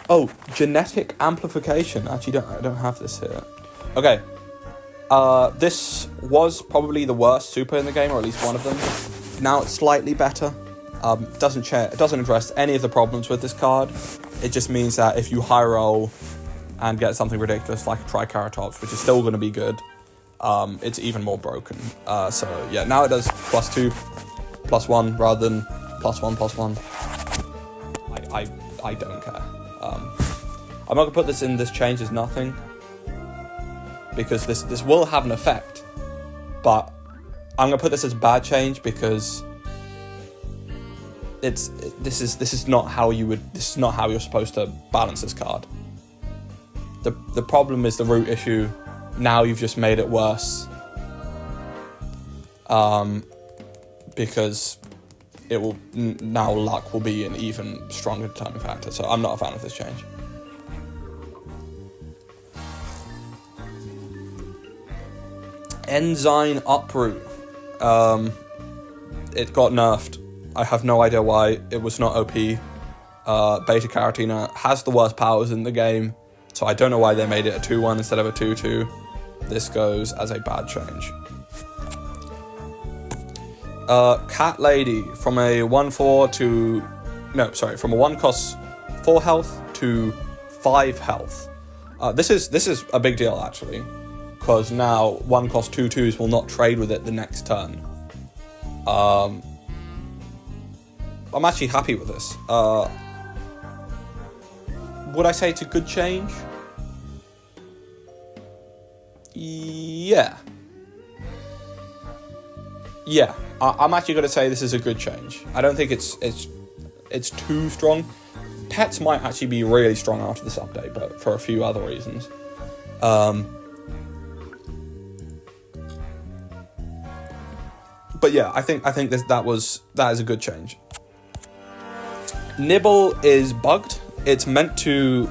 Oh, genetic amplification. Actually, I don't have this here. Okay. This was probably the worst super in the game, or at least one of them. Now it's slightly better. It doesn't address any of the problems with this card. It just means that if you high roll and get something ridiculous like a Triceratops, which is still going to be good, it's even more broken. So yeah, now it does +2. +1 rather than +1/+1. I don't care. I'm not gonna put this in this change as nothing, because this will have an effect, but I'm gonna put this as a bad change because this is not how you're supposed to balance this card. The problem is the root issue. Now you've just made it worse, because it will now luck will be an even stronger determining factor. So I'm not a fan of this change. Enzyme Uproot. It got nerfed. I have no idea why. It was not OP. Beta Carotene has the worst powers in the game, so I don't know why they made it a 2/1 instead of a 2/2. This goes as a bad change. Cat Lady, from a 1/4 to... No, sorry, from a 1 cost 4 health to 5 health. This is a big deal, actually, because now 1 cost 2/2s will not trade with it the next turn. I'm actually happy with this. Would I say it's a good change? Yeah. I'm actually going to say this is a good change. I don't think it's too strong. Pets might actually be really strong after this update, but for a few other reasons. But yeah, I think that is a good change. Nibble is bugged. It's meant to,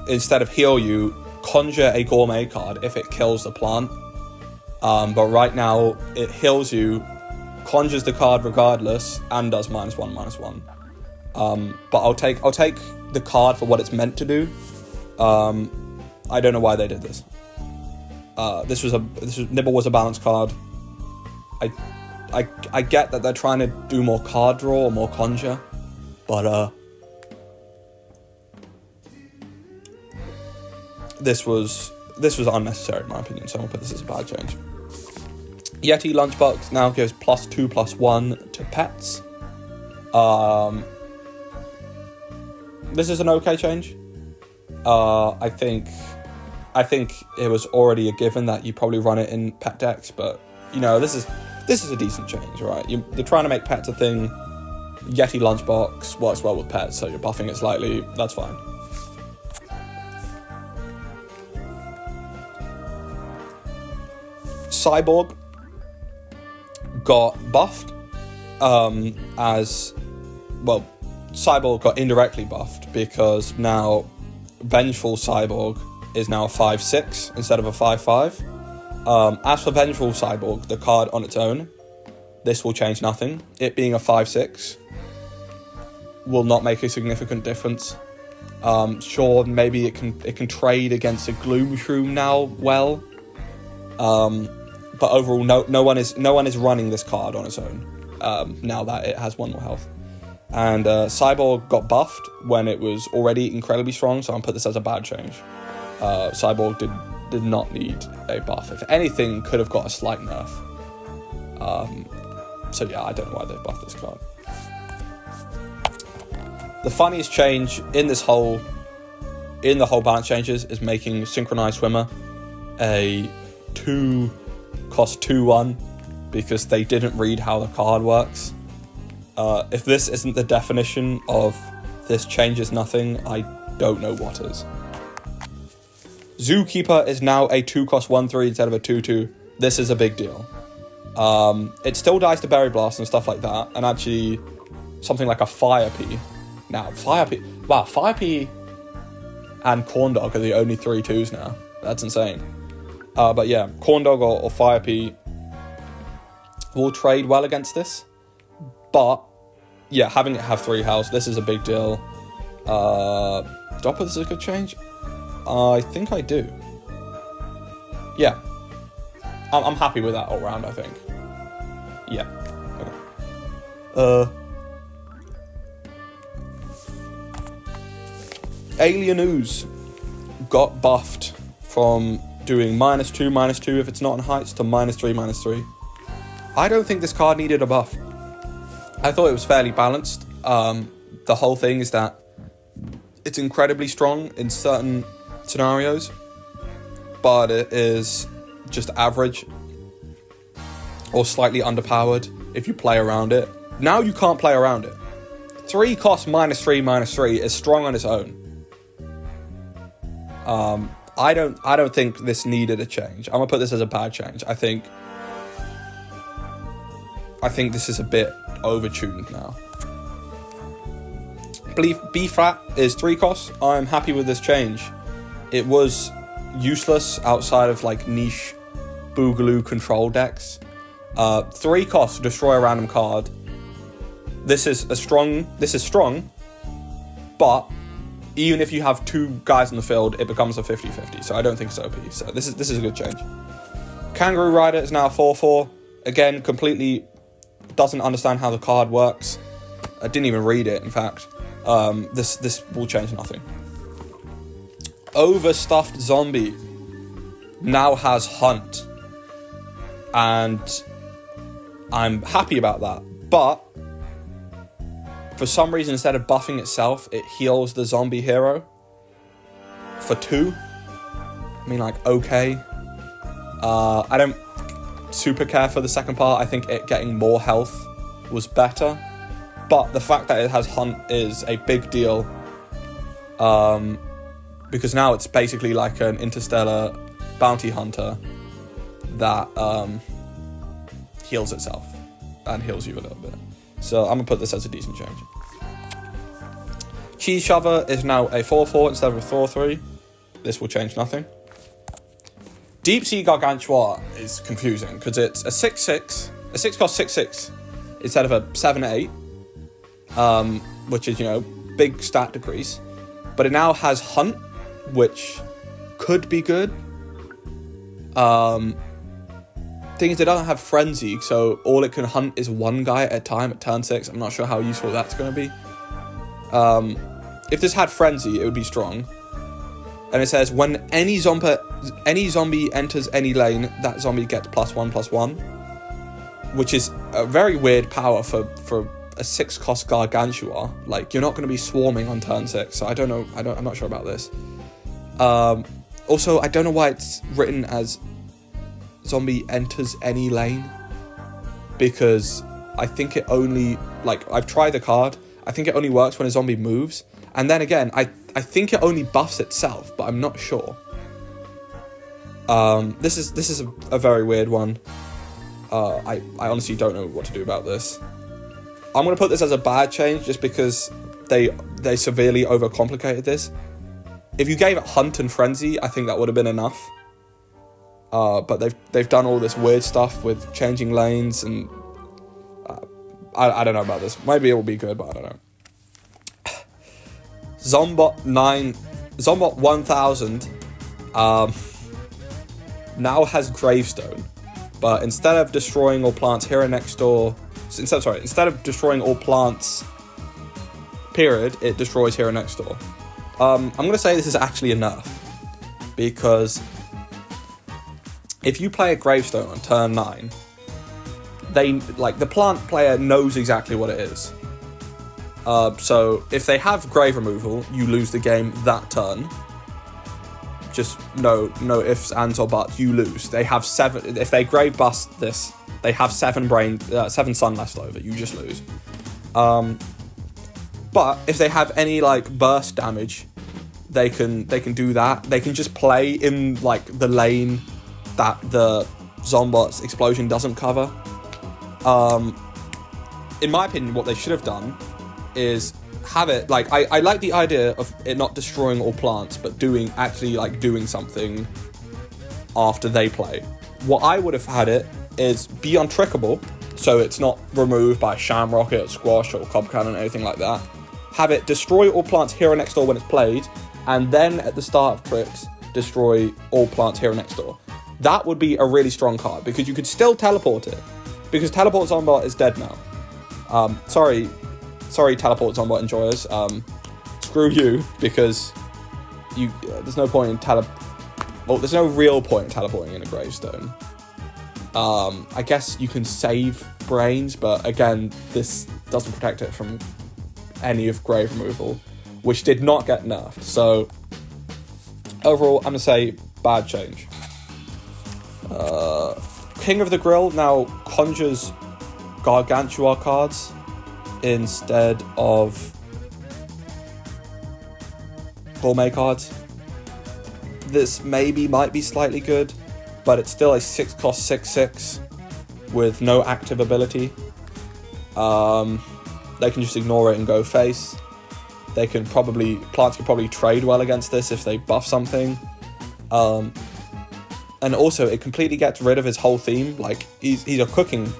instead of heal you, conjure a gourmet card if it kills the plant. But right now it heals you, conjures the card regardless, and does -1/-1. But I'll take the card for what it's meant to do. I don't know why they did this. Nibble was a balanced card. I get that they're trying to do more card draw or more conjure, but this was unnecessary in my opinion, so I'm gonna put this as a bad change. Yeti Lunchbox now gives +2/+1 to pets. This is an okay change. I think it was already a given that you probably run it in pet decks, but this is a decent change, right? They're trying to make pets a thing. Yeti Lunchbox works well with pets, so you're buffing it slightly. That's fine. Cyborg got buffed Cyborg got indirectly buffed because now Vengeful Cyborg is now a 5/6 instead of a 5/5. As for Vengeful Cyborg, the card on its own, this will change nothing. It being a 5/6 will not make a significant difference. Sure, maybe it can trade against a Gloom Shroom now well. But overall, no one is running this card on its own. Now that it has 1 more health, and Cyborg got buffed when it was already incredibly strong, so I'll put this as a bad change. Cyborg did not need a buff. If anything, could have got a slight nerf. So yeah, I don't know why they buffed this card. The funniest change in the whole balance changes is making Synchronized Swimmer a 2 cost 2/1 because they didn't read how the card works. If this isn't the definition of this changes nothing, I don't know what is. Zookeeper is now a 2 cost 1/3 instead of a 2/2. This is a big deal. It still dies to Berry Blast and stuff like that, and actually something like a Fire Pea. Now, Fire Pea and Corn Dog are the only 3/2s now. That's insane. But yeah, Corn Dog or Fire Pea will trade well against this. But yeah, having it have 3 health, this is a big deal. Do I put this as a good change? I think I do. Yeah. I'm happy with that all round, I think. Yeah. Okay. Alien Ooze got buffed from doing -2/-2 if it's not in heights to -3/-3. I don't think this card needed a buff. I thought it was fairly balanced. The whole thing is that it's incredibly strong in certain scenarios, but it is just average or slightly underpowered if you play around it. Now you can't play around it. 3 cost -3/-3 is strong on its own. I don't think this needed a change. I'm gonna put this as a bad change. I think this is a bit overtuned now. B flat is 3 costs. I'm happy with this change. It was useless outside of like niche boogaloo control decks. 3 costs to destroy a random card. This is strong, but even if you have 2 guys in the field, it becomes a 50-50, so I don't think it's OP. So this is a good change. Kangaroo Rider is now 4/4. Again, completely doesn't understand how the card works. I didn't even read it, in fact. This will change nothing. Overstuffed Zombie now has Hunt, and I'm happy about that, but for some reason, instead of buffing itself, it heals the zombie hero for 2. I mean, like, okay. I don't super care for the second part. I think it getting more health was better, but the fact that it has Hunt is a big deal, because now it's basically like an interstellar bounty hunter that heals itself and heals you a little bit. So I'm going to put this as a decent change. Cheese Shover is now a 4/4 instead of a 4/3. This will change nothing. Deep Sea Gargantua is confusing because it's a 6/6. A 6 cost 6/6 instead of a 7/8, which is, big stat decrease. But it now has Hunt, which could be good. Thing is, it doesn't have Frenzy, so all it can hunt is 1 guy at a time at turn 6. I'm not sure how useful that's going to be. If this had Frenzy, it would be strong. And it says, when any zombie enters any lane, that zombie gets +1/+1, which is a very weird power for a 6 cost Gargantua. Like, you're not going to be swarming on turn 6, so I don't know. I'm not sure about this. Also, I don't know why it's written as zombie enters any lane, because I think it only, I've tried the card, I think it only works when a zombie moves, and then again, I think it only buffs itself, but I'm not sure. This is a very weird one. I honestly don't know what to do about this. I'm going to put this as a bad change just because they severely overcomplicated this. If you gave it Hunt and Frenzy, I think that would have been enough. But they've done all this weird stuff with changing lanes, and I don't know about this. Maybe it will be good, but I don't know. Zombot 1000 now has Gravestone, but instead of destroying all plants here and next door, instead of destroying all plants, period, it destroys here and next door. I'm going to say this is actually enough, because if you play a Gravestone on turn 9, the plant player knows exactly what it is. So if they have Grave Removal, you lose the game that turn. Just no ifs, ands, or buts. You lose. They have 7. If they Grave Bust this, they have 7 sun left over. You just lose. But if they have any burst damage, they can do that. They can just play in the lane that the Zombot's explosion doesn't cover. In my opinion, what they should have done is have it I like the idea of it not destroying all plants, but doing something after they play. What I would have had it is be untrickable, so it's not removed by Shamrocket, Squash, or Cob Cannon, anything like that. Have it destroy all plants here and next door when it's played, and then at the start of tricks, destroy all plants here and next door. That would be a really strong card, because you could still teleport it, because Teleport Zombot is dead now. Sorry, Teleport Zombot enjoyers. Screw you, because there's no point in there's no real point in teleporting in a Gravestone. I guess you can save brains, but again, this doesn't protect it from any of grave removal, which did not get nerfed. So overall, I'm gonna say bad change. King of the Grill now conjures Gargantua cards instead of Gourmet cards. This might be slightly good, but it's still a 6-cost 6/6 with no active ability. They can just ignore it and go face. Plants can probably trade well against this if they buff something. And also it completely gets rid of his whole theme. Like he's a cooking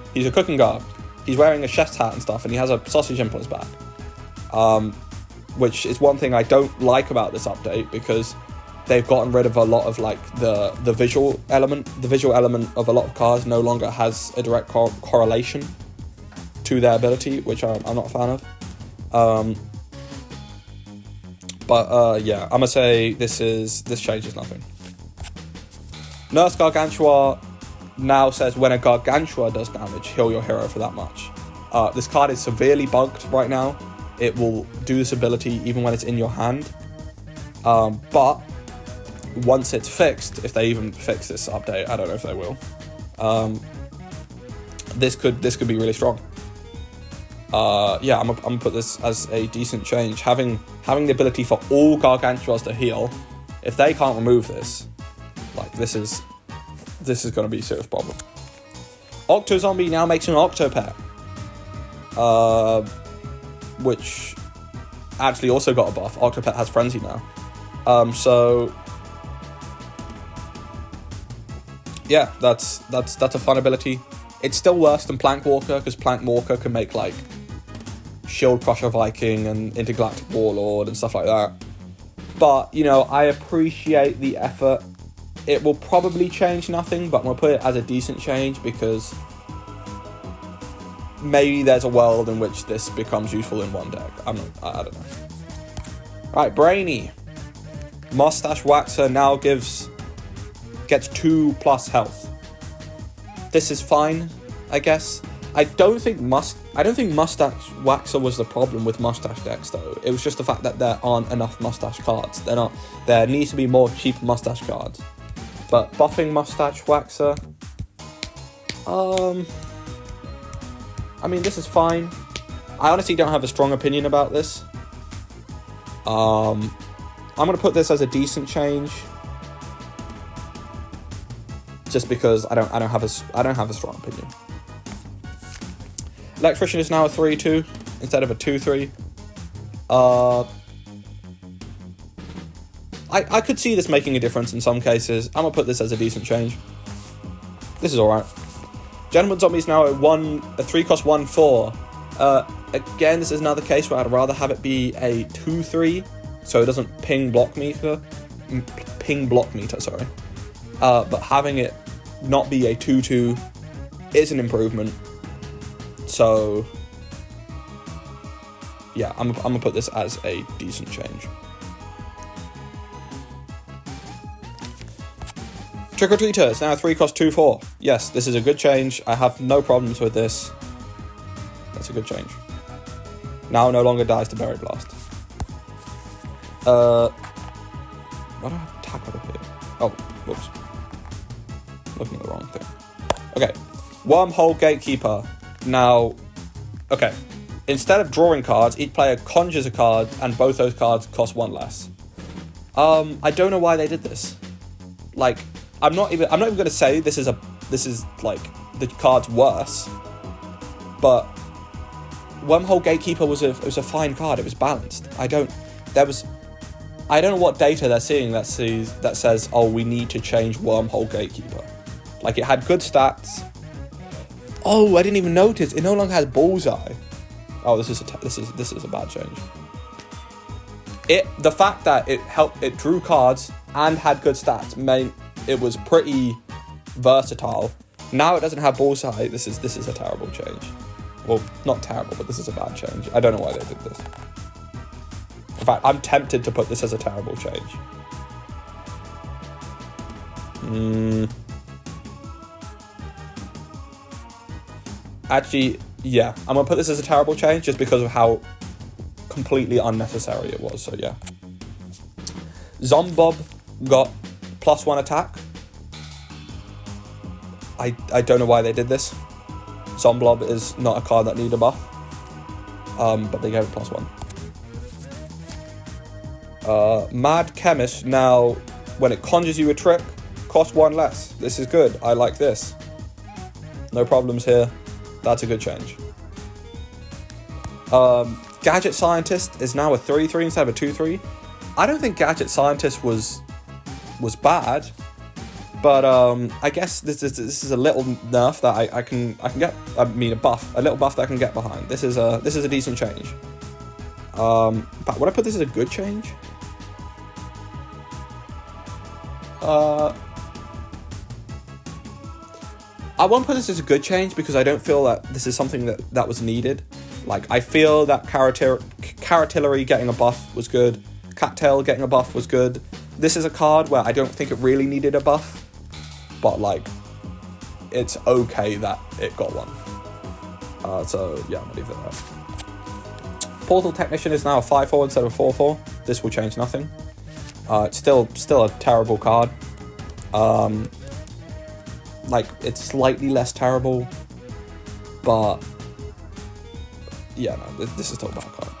guard. He's wearing a chef's hat and stuff, and he has a sausage imp on his back. Which is one thing I don't like about this update, because they've gotten rid of a lot of like the visual element. The visual element of a lot of cards no longer has a direct correlation to their ability, which I'm not a fan of. Yeah, I'm gonna say this changes nothing. Nurse Gargantua now says when a Gargantua does damage, heal your hero for that much. This card is severely bugged right now. It will do this ability even when it's in your hand. But once it's fixed, if they even fix this update, I don't know if they will. This could be really strong. Yeah, I'm gonna put this as a decent change. Having the ability for all Gargantuas to heal, if they can't remove this, like this is gonna be a serious problem. Octo Zombie now makes an Octopet, which actually also got a buff. Octopet has Frenzy now. So yeah, that's a fun ability. It's still worse than Plank Walker, because Plank Walker can make like Shield Crusher Viking and Intergalactic Warlord and stuff like that. But, you know, I appreciate the effort. It will probably change nothing, but I'm going to put it as a decent change, because maybe there's a world in which this becomes useful in one deck. I don't know. Right, Brainy. Mustache Waxer now gets 2+ health. This is fine, I guess. I don't think Mustache Waxer was the problem with Mustache decks, though. It was just the fact that there aren't enough Mustache cards. There needs to be more cheap Mustache cards. But buffing Mustache Waxer, I mean, this is fine. I honestly don't have a strong opinion about this. I'm gonna put this as a decent change, just because I don't have a strong opinion. Electrician is now a 3/2 instead of a 2/3. I could see this making a difference in some cases. I'm gonna put this as a decent change. This is alright. Gentleman Zombie is now a 3-cost 1/4. Again, this is another case where I'd rather have it be a 2/3, so it doesn't ping block meter. Sorry. But having it not be a 2/2 is an improvement. So yeah, I'm gonna put this as a decent change. Trick or Treater is now a 3-cost 2/4. Yes, this is a good change. I have no problems with this. That's a good change. Now no longer dies to Berry Blast. Why do I have attack over here? Oh, whoops. Looking at the wrong thing. Okay, Wormhole Gatekeeper. Now, okay, instead of drawing cards, each player conjures a card, and both those cards cost 1 less. I don't know why they did this. Like, I'm not even gonna say this is like the card's worse, but Wormhole Gatekeeper was a fine card. It was balanced. I don't know what data they're seeing that says, oh, we need to change Wormhole Gatekeeper. Like, it had good stats. Oh, I didn't even notice. It no longer has Bullseye. Oh, this is a bad change. The fact that it drew cards and had good stats meant it was pretty versatile. Now it doesn't have Bullseye. This is a terrible change. Well, not terrible, but this is a bad change. I don't know why they did this. In fact, I'm tempted to put this as a terrible change. Actually, yeah, I'm gonna put this as a terrible change just because of how completely unnecessary it was. So yeah. Zombob got +1 attack. I don't know why they did this. Zomblob is not a card that needs a buff. But they gave it +1. Mad Chemist, now when it conjures you a trick, costs 1 less. This is good. I like this. No problems here. That's a good change. Gadget Scientist is now a 3/3 instead of a 2/3. I don't think Gadget Scientist was bad, but I guess this is a little nerf that I can get. I mean, a little buff that I can get behind. This is a decent change. But would I put this as a good change? I won't put this as a good change because I don't feel that this is something that was needed. Like, I feel that Carotillery getting a buff was good. Cattail getting a buff was good. This is a card where I don't think it really needed a buff, but like, it's okay that it got one. So yeah, I'm gonna leave it there. Portal Technician is now a 5/4 instead of a 4/4. This will change nothing. It's still a terrible card. Like, it's slightly less terrible, but yeah, no, this is still a bad card.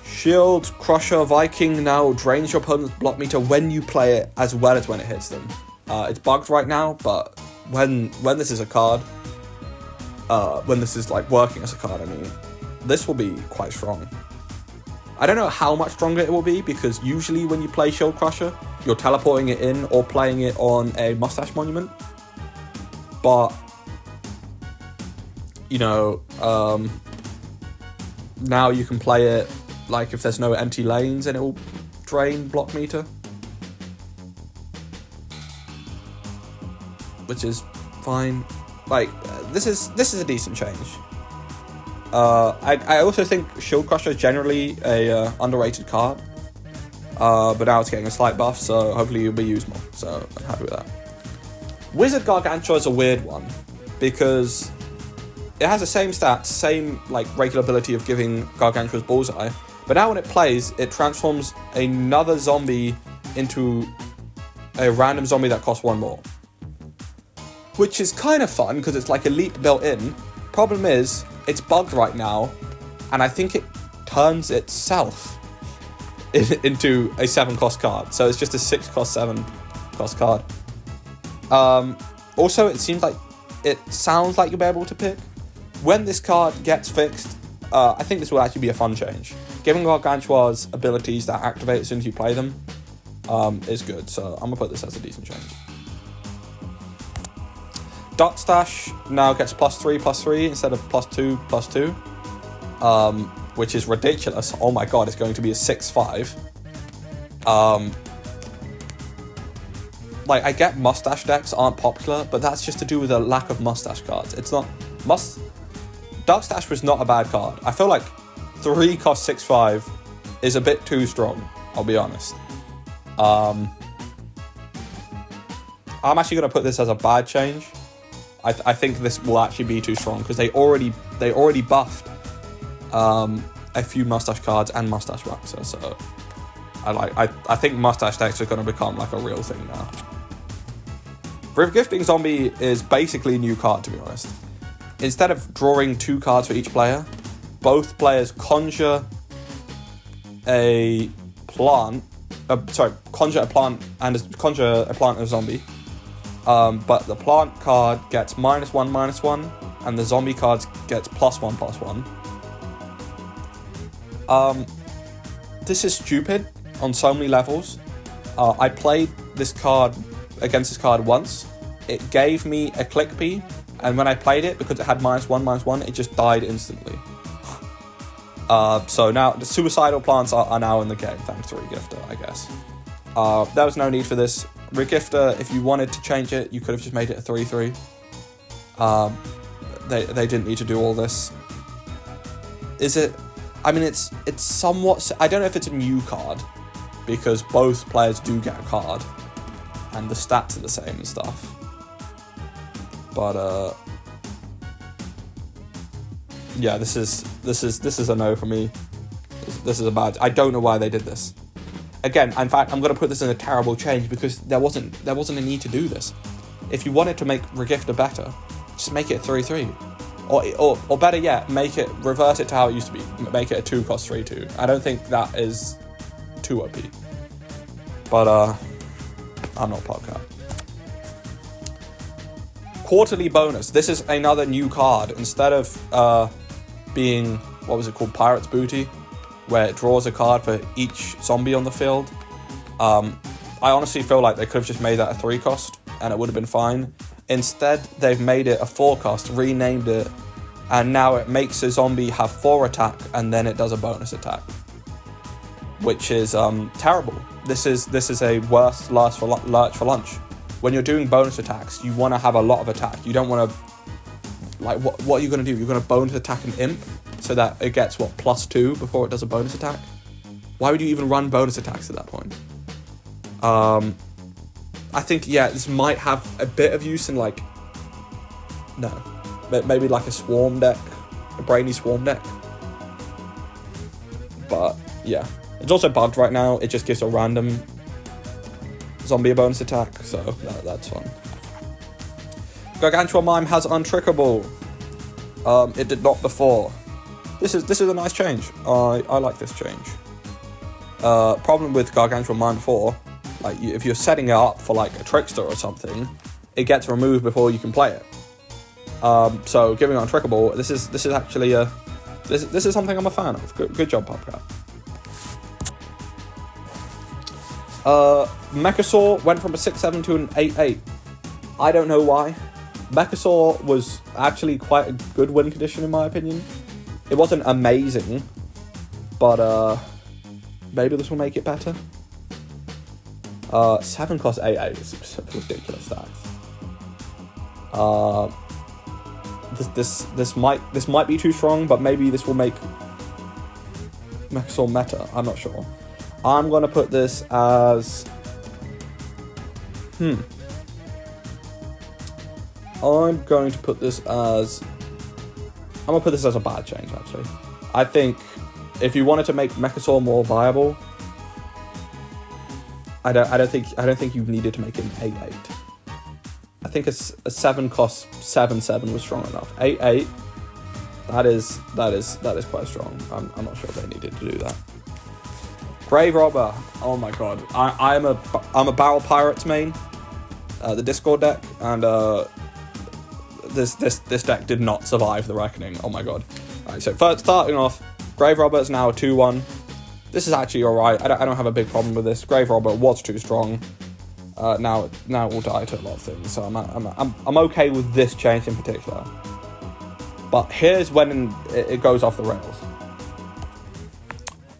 Shield Crusher Viking now drains your opponent's block meter when you play it as well as when it hits them. It's bugged right now, but when this is a card, when this is like working as a card, I mean, this will be quite strong. I don't know how much stronger it will be, because usually when you play Shield Crusher, you're teleporting it in or playing it on a Mustache Monument. But, you know, now you can play it like if there's no empty lanes and it will drain block meter, which is fine. Like, this is a decent change. I also think Shield Crusher is generally a underrated card, but now it's getting a slight buff, so hopefully it'll be used more, so I'm happy with that. Wizard Gargantua is a weird one, because it has the same stats, same like regular ability of giving Gargantua's Bullseye, but now when it plays, it transforms another zombie into a random zombie that costs 1 more. Which is kind of fun, because it's like a leap built in. Problem is, it's bugged right now, and I think it turns itself into a 7-cost card. So it's just a 6-cost, 7-cost card. Also, it sounds like you'll be able to pick. When this card gets fixed, I think this will actually be a fun change. Giving Gargantua's abilities that activate as soon as you play them is good, so I'm going to put this as a decent change. Dark Stash now gets +3/+3 instead of +2/+2, which is ridiculous. Oh my god, it's going to be a 6/5. Like, I get mustache decks aren't popular, but that's just to do with a lack of mustache cards. It's not Dark Stash was not a bad card. I feel like 3 cost 6/5 is a bit too strong, I'll be honest. I'm actually going to put this as a bad change. I think this will actually be too strong, because they already buffed a few mustache cards and mustache waxer, so I think mustache decks are going to become like a real thing now. Gifting Zombie is basically a new card, to be honest. Instead of drawing 2 cards for each player, both players conjure a plant. Conjure a plant and a zombie. But the plant card gets -1/-1, and the zombie card gets +1/+1. This is stupid on so many levels. I played against this card once. It gave me a click P, and when I played it, because it had -1/-1, it just died instantly. So now the suicidal plants are now in the game, thanks to Regifter, I guess. There was no need for this. Regifter, if you wanted to change it, you could have just made it a 3/3. They didn't need to do all this. Is it? I mean, it's somewhat. I don't know if it's a new card, because both players do get a card, and the stats are the same and stuff. But Yeah, this is a no for me. This is a bad. I don't know why they did this. Again, in fact, I'm going to put this in a terrible change because there wasn't a need to do this. If you wanted to make Regifter better, just make it 3/3, or better yet, revert it to how it used to be. Make it a 2 cost 3/2. I don't think that is too OP. But I'm not PopCap. Quarterly bonus. This is another new card. Instead of being, what was it called, Pirate's Booty, where it draws a card for each zombie on the field. I honestly feel like they could have just made that a 3 cost and it would have been fine. Instead, they've made it a 4 cost, renamed it, and now it makes a zombie have 4 attack and then it does a bonus attack, which is terrible. This is a worse lurch for lunch. When you're doing bonus attacks, you want to have a lot of attack. You don't want to, like, what are you going to do? You're going to bonus attack an imp so that it gets, +2 before it does a bonus attack? Why would you even run bonus attacks at that point? I think, this might have a bit of use in, maybe like a swarm deck, a brainy swarm deck. But, yeah. It's also bugged right now. It just gives a random zombie a bonus attack, so that's fun. Gargantuan Mime has Untrickable. It did not before. This is a nice change. I like this change. Problem with Gargantuan Mime before, if you're setting it up for a trickster or something, it gets removed before you can play it. So giving Untrickable, this is actually this is something I'm a fan of. Good job, PopCap. Mechasaur went from a 6/7 to an 8/8. I don't know why. Mechasaur was actually quite a good win condition in my opinion. It wasn't amazing, but maybe this will make it better. 7 cost 8/8 is ridiculous stats. This might be too strong, but maybe this will make Mechasaur meta. I'm not sure. I'm gonna put this as I'm gonna put this as a bad change, actually. I think if you wanted to make Mechasaur more viable, I don't think you needed to make it an 8/8. I think a 7 cost 7/7 was strong enough. 8/8, that is quite strong. I'm not sure if they needed to do that. Grave Robber. Oh my god. I'm a Barrel Pirates main, the Discord deck, and this deck did not survive the Reckoning. Oh my god. Alright, so first starting off, Grave Robber is now a 2/1. This is actually alright. I don't have a big problem with this. Grave Robber was too strong. Now it will die to a lot of things. So I'm okay with this change in particular. But here's when it goes off the rails.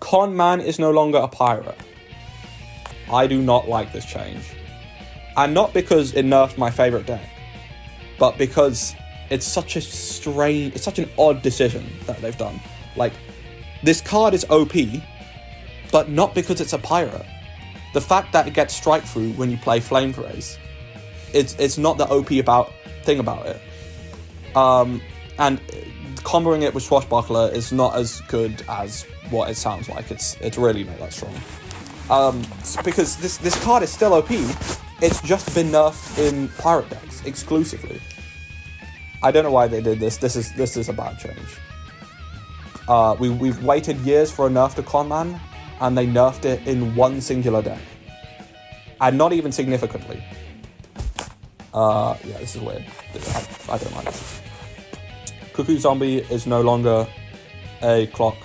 Con Man is no longer a pirate. I do not like this change. And not because it nerfed my favourite deck, but because it's such an odd decision that they've done. This card is OP, but not because it's a pirate. The fact that it gets strike through when you play Flame Praise, it's not the OP thing about it. And comboing it with Swashbuckler is not as good as what it sounds like. It's really not that strong. Because this card is still OP. It's just been nerfed in pirate decks exclusively. I don't know why they did this. This is a bad change. We've waited years for a nerf to Con Man, and they nerfed it in one singular deck, and not even significantly. This is weird. I don't like this. Cuckoo Zombie is no longer a clock.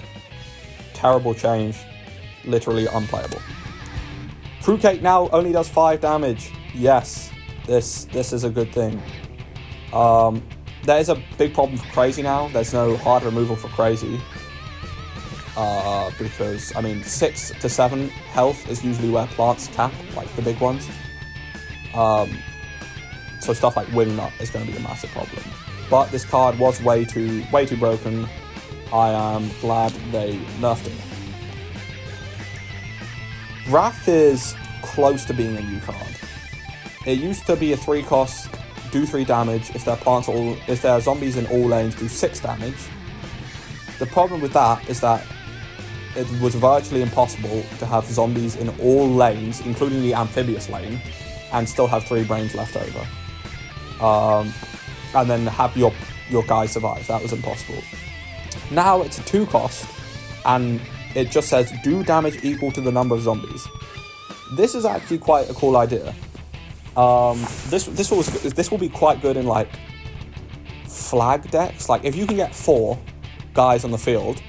Terrible change. Literally unplayable. Fruitcake now only does 5 damage. Yes, this is a good thing. There is a big problem for Crazy now. There's no hard removal for Crazy. Because, 6 to 7 health is usually where plants cap, like the big ones. So stuff like Wingnut is going to be a massive problem. But this card was way too broken. I am glad they nerfed it. Wrath is close to being a new card. It used to be a 3 cost, do 3 damage. If their zombies in all lanes, do 6 damage. The problem with that is that it was virtually impossible to have zombies in all lanes, including the Amphibious lane, and still have 3 brains left over. And then have your guy survive. That was impossible. Now it's a 2 cost, and it just says do damage equal to the number of zombies. This is actually quite a cool idea. This will be quite good in like flag decks. Like if you can get 4 guys on the field,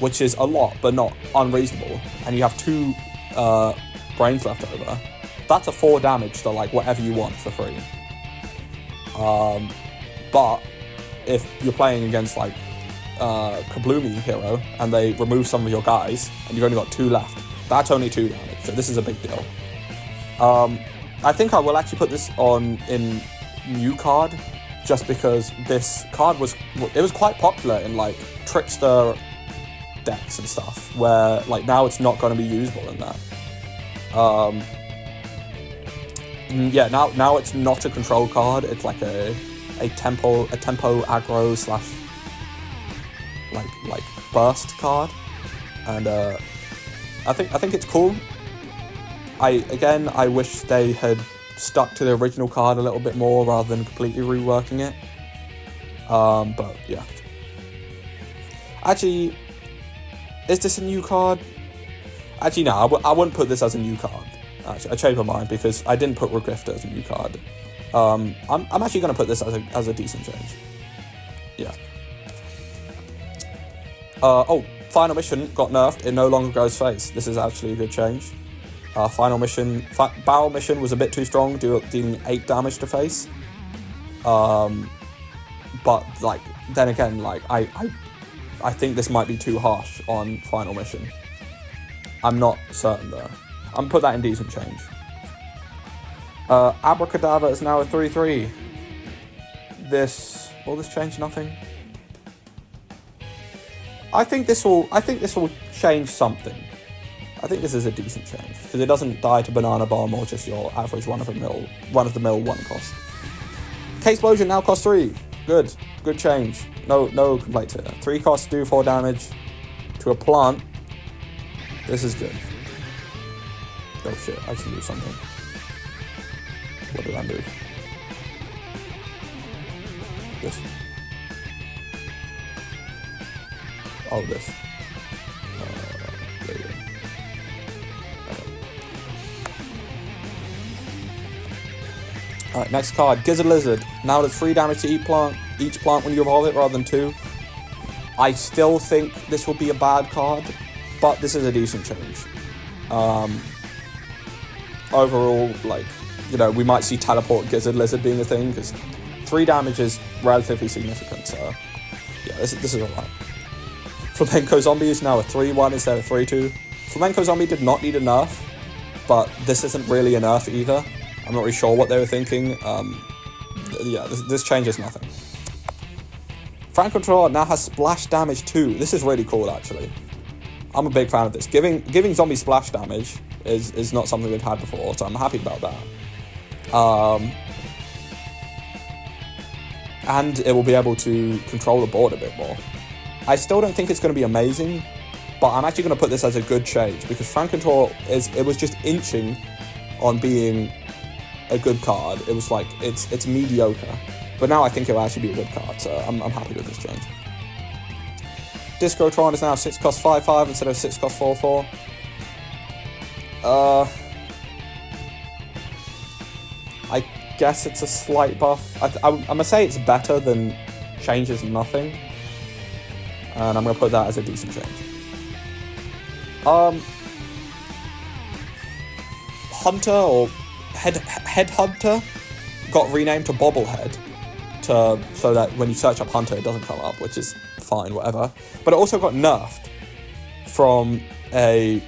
which is a lot but not unreasonable, and you have 2 brains left over, that's a 4 damage to like whatever you want for free. But if you're playing against like Kabloomy hero and they remove some of your guys and you've only got 2 left, that's only 2 damage, so this is a big deal. I think I will actually put this on in new card, just because this card was quite popular in like trickster decks and stuff, where like now it's not going to be usable in that. Now it's not a control card. It's like a tempo aggro slash like burst card, and I think it's cool. I wish they had stuck to the original card a little bit more rather than completely reworking it. But yeah. Actually, is this a new card? Actually, no, I wouldn't put this as a new card. Actually, I changed my mind because I didn't put Regrifter as a new card. I'm actually going to put this as a decent change. Yeah. Final Mission got nerfed. It no longer goes face. This is actually a good change. Final Mission, Barrel Mission was a bit too strong, dealing 8 damage to face. But like then again, like I think this might be too harsh on Final Mission. I'm not certain though. I'm gonna put that in decent change. Abracadabra is now a 3/3. Will this change nothing? I think this will change something. I think this is a decent change because it doesn't die to Banana Bomb or just your average run of the mill 1 cost. K-Explosion now costs 3. Good change. No complaints here. 3 costs, do 4 damage to a plant. This is good. Oh shit! I should do something. What did I do? This. Oh, this. There you go. Alright, next card, Gizzard Lizard. Now does 3 damage to each plant when you evolve it rather than 2. I still think this will be a bad card, but this is a decent change. Overall, like, we might see Teleport Gizzard Lizard being a thing, because 3 damage is relatively significant, so yeah, this is alright. Flamenco Zombie is now a 3/1 instead of 3/2. Flamenco Zombie did not need a nerf, but this isn't really a nerf either. I'm not really sure what they were thinking. This changes nothing. Frank Controller now has splash damage too. This is really cool, actually. I'm a big fan of this. Giving zombies splash damage is not something they've had before, so I'm happy about that. And it will be able to control the board a bit more. I still don't think it's going to be amazing, but I'm actually going to put this as a good change because Frank Control was just inching on being a good card. It was like it's mediocre, but now I think it will actually be a good card, so I'm happy with this change. Discotron is now 6 cost 5/5 instead of 6 cost 4/4. I guess it's a slight buff. I'm gonna say it's better than changes nothing, and I'm gonna put that as a decent change. Hunter or Headhunter got renamed to Bobblehead so that when you search up Hunter it doesn't come up, which is fine, whatever. But it also got nerfed from a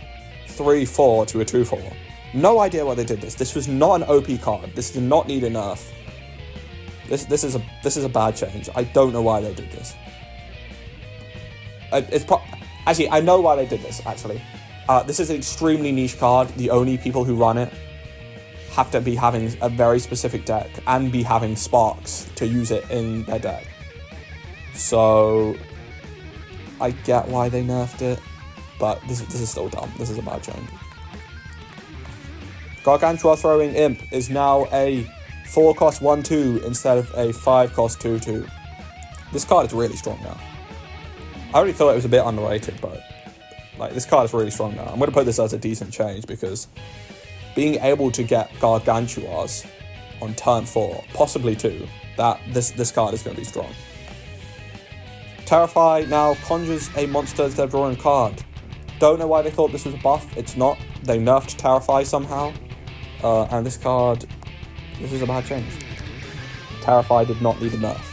3/4 to a 2/4. No idea why they did this. This was not an OP card. This did not need a nerf. This is a bad change. I don't know why they did this. Actually, I know why they did this, actually. This is an extremely niche card. The only people who run it have to be having a very specific deck and be having sparks to use it in their deck. So, I get why they nerfed it, but this is still dumb. This is a bad change. Gargantua Throwing Imp is now a 4-cost 1/2 instead of a 5-cost 2/2. This card is really strong now. I already thought it was a bit underrated, but like this card is really strong now. I'm going to put this as a decent change because being able to get Gargantuars on turn 4, possibly 2, this card is going to be strong. Terrify now conjures a monster instead of drawing a card. Don't know why they thought this was a buff. It's not. They nerfed Terrify somehow. And this card, this is a bad change. Terrify did not need a nerf.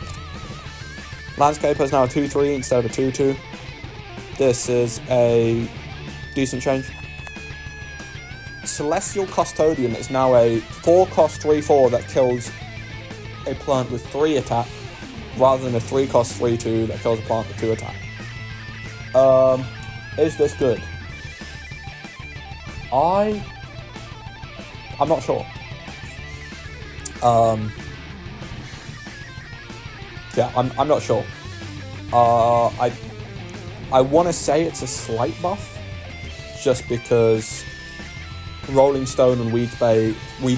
Landscaper is now a 2/3 instead of a 2/2. This is a decent change. Celestial Custodian is now a 4-cost 3/4 that kills a plant with 3 attack, rather than a 3-cost 3/2 that kills a plant with 2 attack. Is this good? I'm not sure. Yeah, I'm not sure. I want to say it's a slight buff, just because Rolling Stone and Weed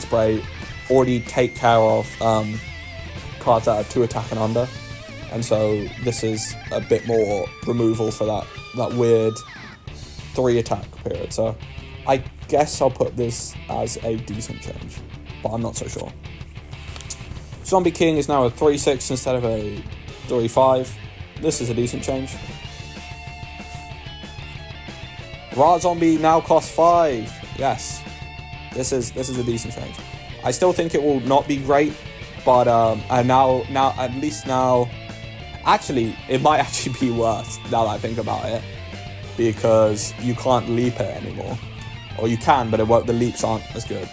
Spray already take care of cards that are 2 attack and under, and so this is a bit more removal for that weird 3 attack period. So I guess I'll put this as a decent change, but I'm not so sure. Zombie King is now a 3/6 instead of a 3/5. This is a decent change. Ra Zombie now costs 5. Yes, this is a decent change. I still think it will not be great, but now at least now, actually it might actually be worse now that I think about it, because you can't leap it anymore, or you can, but the leaps aren't as good.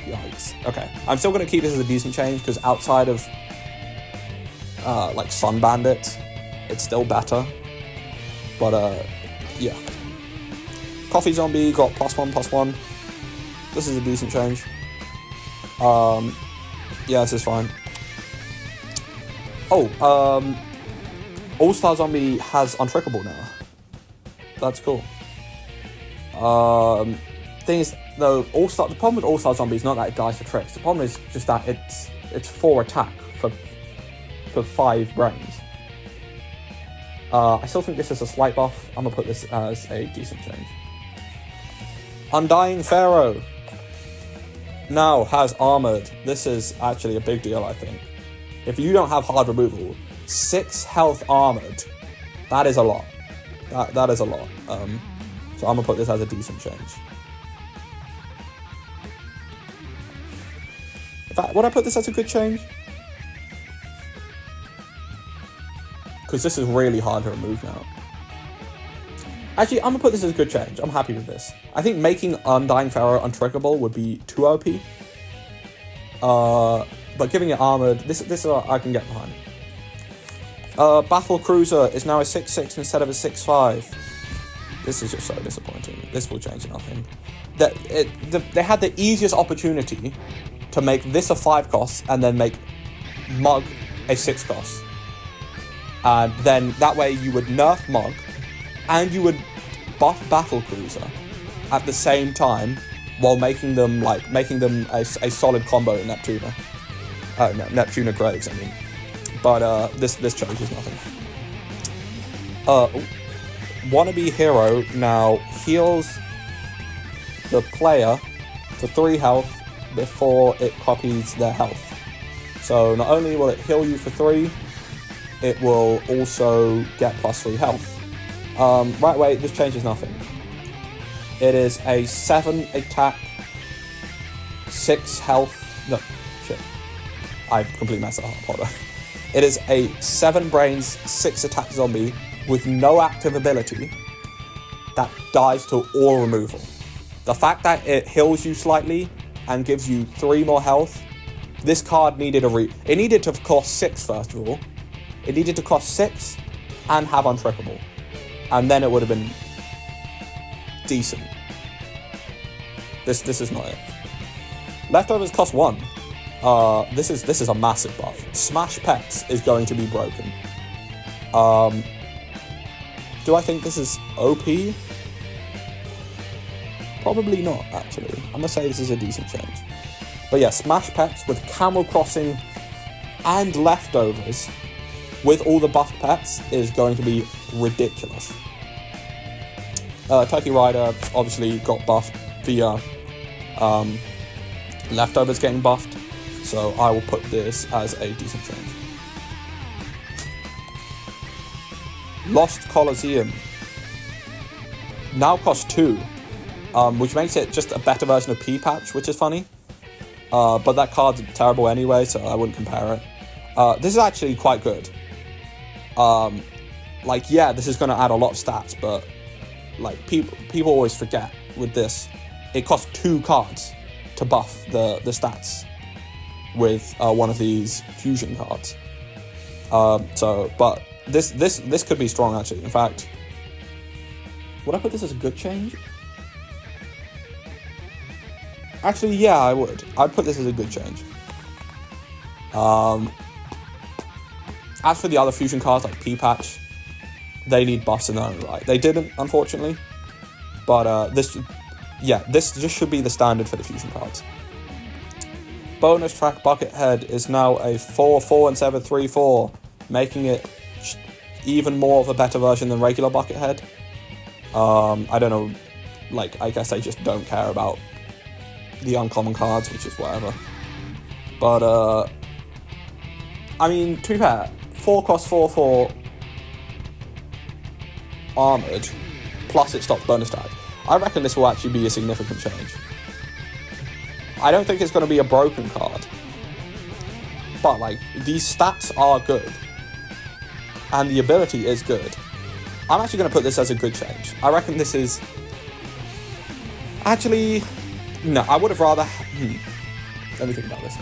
Yikes. Okay, I'm still going to keep this as a decent change because outside of like Sun Bandit, it's still better. But yeah. Coffee Zombie got +1/+1. This is a decent change. Yeah, this is fine. Oh, All-Star Zombie has Untrickable now. That's cool. Thing is, though, the problem with All-Star Zombie is not that it dies for tricks. The problem is just that it's 4 attack for 5 brains. I still think this is a slight buff. I'm gonna put this as a decent change. Undying Pharaoh now has Armored. This is actually a big deal, I think. If you don't have hard removal, 6 health Armored, that is a lot. That is a lot. So I'm gonna put this as a decent change. In fact, would I put this as a good change? Because this is really hard to remove now. Actually, I'm gonna put this as a good change. I'm happy with this. I think making Undying Pharaoh untrickable would be too OP. But giving it Armored, this is what I can get behind. Battle Cruiser is now a 6/6 instead of a 6/5. This is just so disappointing. This will change nothing. They had the easiest opportunity to make this a 5-cost and then make Mug a 6-cost. And then that way you would nerf Mug and you would buff Battle Cruiser at the same time while making them a solid combo in Neptuna. Neptuna Graves, I mean. But this changes nothing. Wannabe Hero now heals the player for 3 health before it copies their health. So not only will it heal you for 3, it will also get +3 health. Right away, this changes nothing. It is a 7 attack, 6 health. No, shit. I completely messed that up. Hold on. It is a 7 brains, 6 attack zombie with no active ability that dies to all removal. The fact that it heals you slightly and gives you 3 more health, this card needed it needed to cost 6 first of all. It needed to cost 6 and have Untrickable. And then it would have been decent. This is not it. Leftovers cost 1. This is a massive buff. Smash Pets is going to be broken. Do I think this is OP? Probably not, actually. I'm going to say this is a decent change. But yeah, Smash Pets with Camel Crossing and Leftovers with all the buffed pets is going to be ridiculous. Turkey Rider obviously got buffed via Leftovers getting buffed, so I will put this as a decent change. Lost Coliseum now costs 2, which makes it just a better version of P-Patch, which is funny. But that card's terrible anyway, so I wouldn't compare it. This is actually quite good. Yeah, this is going to add a lot of stats, but like people always forget with this, it costs 2 cards to buff the stats with one of these fusion cards. But this could be strong actually. In fact, would I put this as a good change? Actually, yeah, I would. I'd put this as a good change. As for the other fusion cards like P-Patch, they need buffs in their own right. They didn't, unfortunately. But this just should be the standard for the fusion cards. Bonus track Buckethead is now a 4/4 and 7 3/4, making it even more of a better version than regular Buckethead. I don't know, I guess they just don't care about the uncommon cards, which is whatever. But I mean, to be fair, 4 × 4/4 armored plus it stops bonus tag. I reckon this will actually be a significant change. I don't think it's going to be a broken card, but these stats are good and the ability is good. I'm actually going to put this as a good change. I reckon this is actually no. I would have rather. Let me think about this.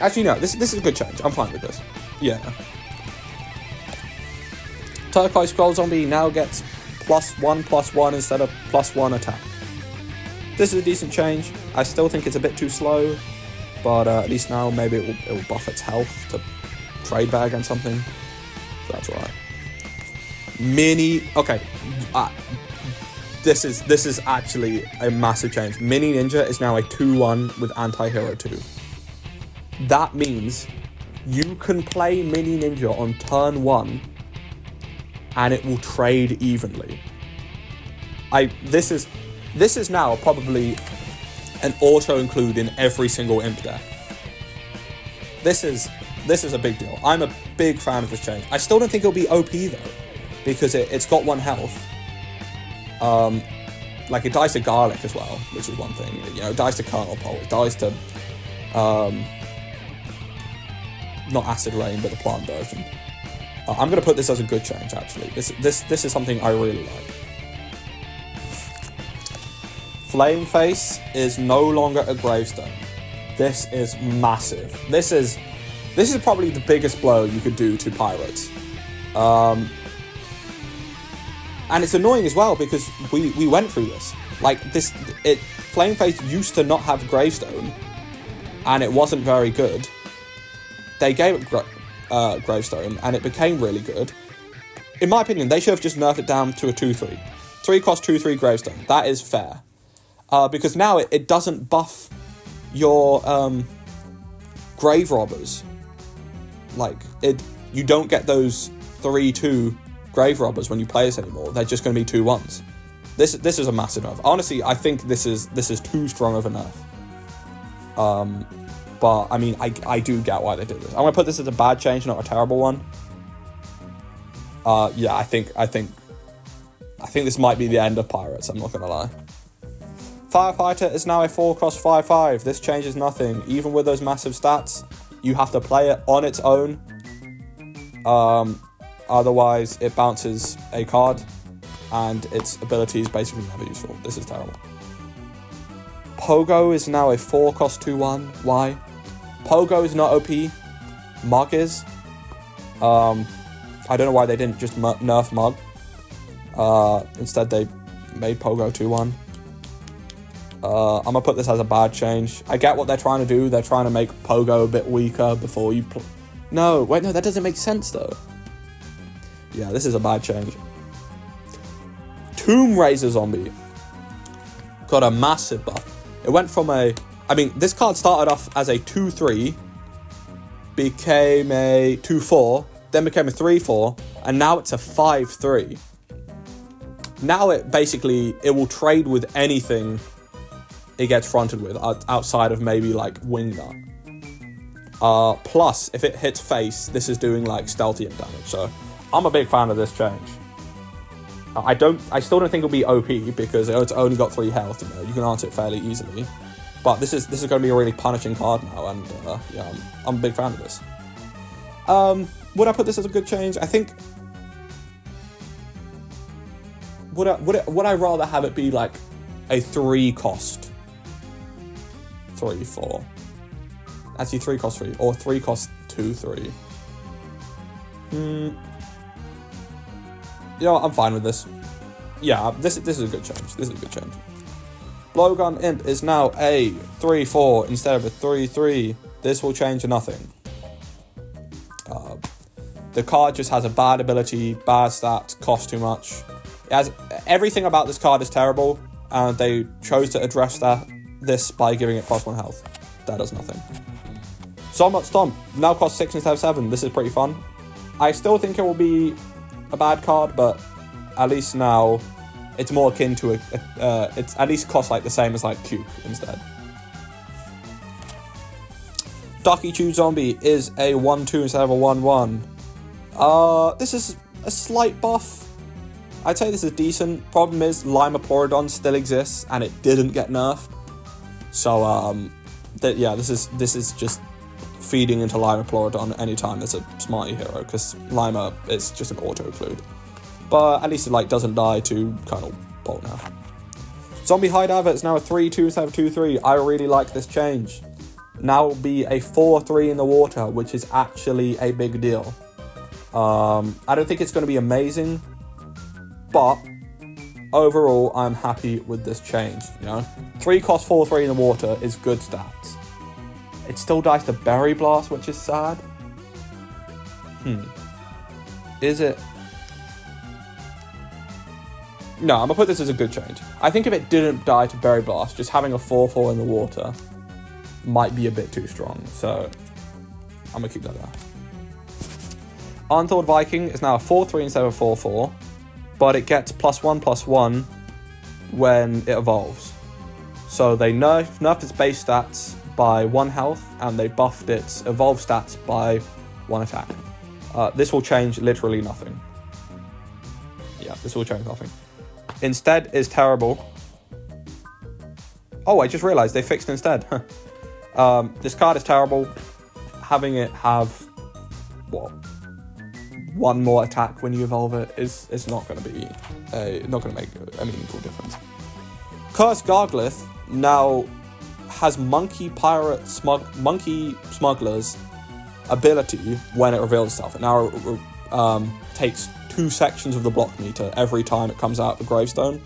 Actually, no. This is a good change. I'm fine with this. Yeah. Turquoise Scroll Zombie now gets +1/+1 instead of +1 attack. This is a decent change. I still think it's a bit too slow, but at least now maybe it will buff its health to trade bag and something. So that's alright. Okay. This is actually a massive change. Mini Ninja is now a 2/1 with Anti-Hero 2. That means you can play Mini Ninja on turn 1 and it will trade evenly. This is now probably an auto-include in every single imp deck. This is a big deal. I'm a big fan of this change. I still don't think it'll be OP though, because it's got 1 health. It dies to Garlic as well, which is one thing. It dies to Kernel Pole. It dies to not Acid Rain, but the plant version. I'm going to put this as a good change, actually. This is something I really like. Flame Face is no longer a gravestone. This is massive. This is probably the biggest blow you could do to pirates. And it's annoying as well because we went through this. Flame Face used to not have gravestone, and it wasn't very good. They gave it gravestone, and it became really good. In my opinion, they should have just nerfed it down to a 2/3. 3 cost 2/3 gravestone. That is fair. Because now it doesn't buff your grave robbers. You don't get those 3/2 grave robbers when you play this anymore. They're just going to be 2/1s. This is a massive nerf. Honestly, I think this is too strong of a nerf. But I mean, I do get why they did this. I'm gonna put this as a bad change, not a terrible one. Yeah, I think this might be the end of pirates. I'm not gonna lie. Firefighter is now a 4 × 5/5. This changes nothing. Even with those massive stats, you have to play it on its own. Otherwise, it bounces a card, and its ability is basically never useful. This is terrible. Pogo is now a 4 × 2/1. Why? Pogo is not OP. Mug is. I don't know why they didn't just nerf Mug. Instead, they made Pogo 2/1. I'm gonna put this as a bad change. I get what they're trying to do. They're trying to make Pogo a bit weaker before you... No, wait, no, that doesn't make sense, though. Yeah, this is a bad change. Tomb Raiser Zombie got a massive buff. It went from a... I mean, this card started off as a 2-3, became a 2-4, then became a 3-4, and now it's a 5-3. Now it will trade with anything it gets fronted with, outside of maybe like Wingnut. Plus, if it hits face, this is doing like stealthy damage, so I'm a big fan of this change. I still don't think it'll be OP because it's only got 3 health. You can answer it fairly easily, but this is going to be a really punishing card now, and yeah, I'm a big fan of this. Would I put this as a good change? I think. Would I rather have it be like a 3 cost 3-4? Actually, 3 cost 3 or 3 cost 2-3. Yeah, I'm fine with this. Yeah, this is a good change. This is a good change. Blowgun Imp is now a 3-4 instead of a 3-3. This will change nothing. The card just has a bad ability, bad stats, costs too much. It has, everything about this card is terrible, and they chose to address this by giving it +1 health. That does nothing. Stomp now costs 6 instead of 7. This is pretty fun. I still think it will be a bad card, but at least now it's more akin to it's at least costs like the same as like Cube instead. Ducky Chew Zombie is a 1-2 instead of a 1-1. This is a slight buff. I'd say this is decent. Problem is, Limaplorodon still exists, and it didn't get nerfed. So, yeah, this is just feeding into Limaplorodon anytime there's a Smarty hero, because Lima is just an auto-occlude. But at least it, like, doesn't die to Colonel Bolt now. Zombie Hideout is now a 3-2 instead of 2-3. I really like this change. Now will be a 4-3 in the water, which is actually a big deal. I don't think it's going to be amazing, but overall, I'm happy with this change, 3 cost 4-3 in the water is good stats. It still dies to Berry Blast, which is sad. Is it? No, I'm going to put this as a good change. I think if it didn't die to Berry Blast, just having a 4-4 in the water might be a bit too strong, so I'm going to keep that there. Unthawed Viking is now a 4-3 instead of a 4-4. But it gets +1/+1 when it evolves. So they nerfed its base stats by 1 health, and they buffed its evolved stats by 1 attack. This will change literally nothing. Yeah, this will change nothing. Instead is terrible. Oh, I just realized they fixed Instead. This card is terrible. Having it have, what? 1 more attack when you evolve it is not going to be not going to make a meaningful difference. Cursed Garglith now has Monkey Smuggler's ability when it reveals itself. It now takes 2 sections of the block meter every time it comes out of the gravestone,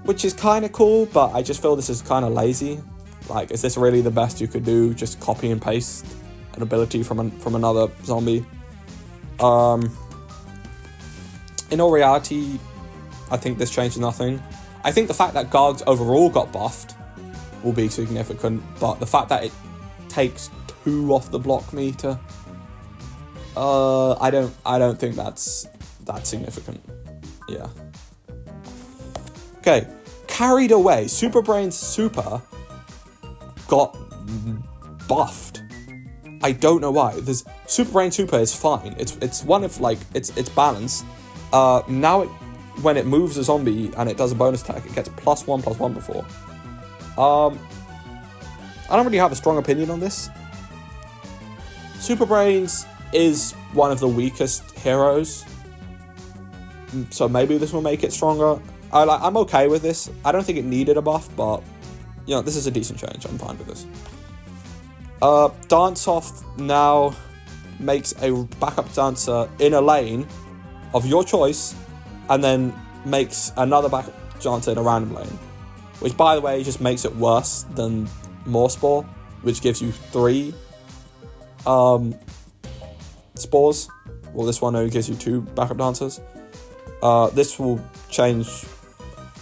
which is kind of cool, but I just feel this is kind of lazy. Like, is this really the best you could do? Just copy and paste an ability from another zombie? In all reality, I think this changes nothing. I think the fact that Gargs overall got buffed will be significant, but the fact that it takes 2 off the block meter, I don't think that's significant. Yeah. Okay, Carried Away. Super Brain's Super got buffed. I don't know why. There's Super Brain Super is fine. It's one of like it's balanced. Now when it moves a zombie and it does a bonus attack, it gets +1/+1 before. I don't really have a strong opinion on this. Super Brains is one of the weakest heroes, so maybe this will make it stronger. I'm okay with this. I don't think it needed a buff, but this is a decent change. I'm fine with this. Dance Off now makes a backup dancer in a lane of your choice, and then makes another backup dancer in a random lane. which, by the way, just makes it worse than More Spore, which gives you 3 spores. Well, this one only gives you 2 backup dancers. This will change.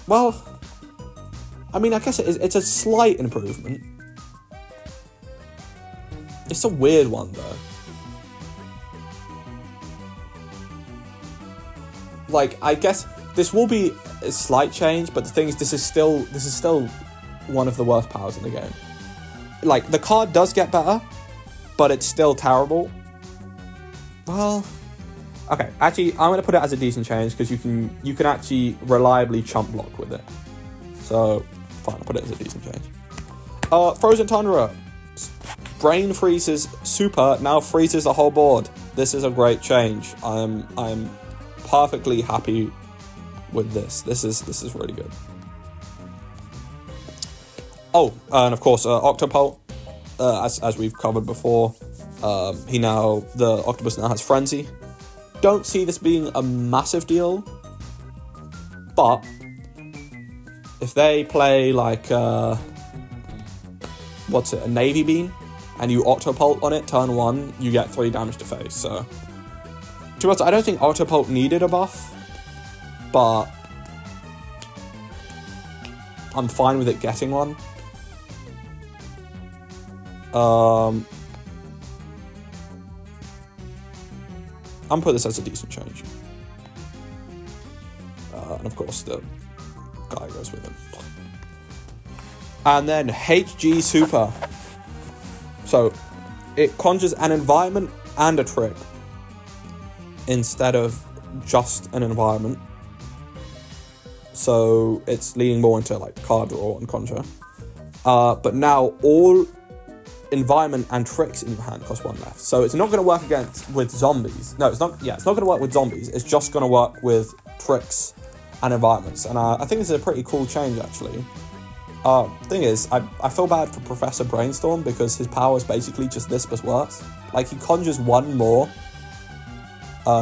Well, I mean, I guess it's a slight improvement. It's a weird one, though. Like, I guess this will be a slight change, but the thing is, this is still one of the worst powers in the game. Like, the card does get better, but it's still terrible. Well, okay, actually, I'm gonna put it as a decent change because you can actually reliably chump block with it. So, fine, I'll put it as a decent change. Frozen Tundra. Brain freezes super now freezes the whole board. This is a great change. I'm perfectly happy with this. This is really good. Oh, and of course, Octopult, as we've covered before, the octopus now has Frenzy. Don't see this being a massive deal, but if they play like a Navy Beam, and you Octopult on it, turn 1, you get 3 damage to face. So, to be honest, I don't think Octopult needed a buff, but I'm fine with it getting one. I'm put this as a decent change. And of course, the guy goes with him. And then HG Super. So, it conjures an environment and a trick instead of just an environment. So, it's leaning more into like card draw and conjure. But now all environment and tricks in your hand cost 1 left. So, it's not going to work with zombies. No, it's not. Yeah, it's not going to work with zombies. It's just going to work with tricks and environments. And I think this is a pretty cool change, actually. Thing is, I feel bad for Professor Brainstorm because his power is basically just this but worse. Like, he conjures 1 more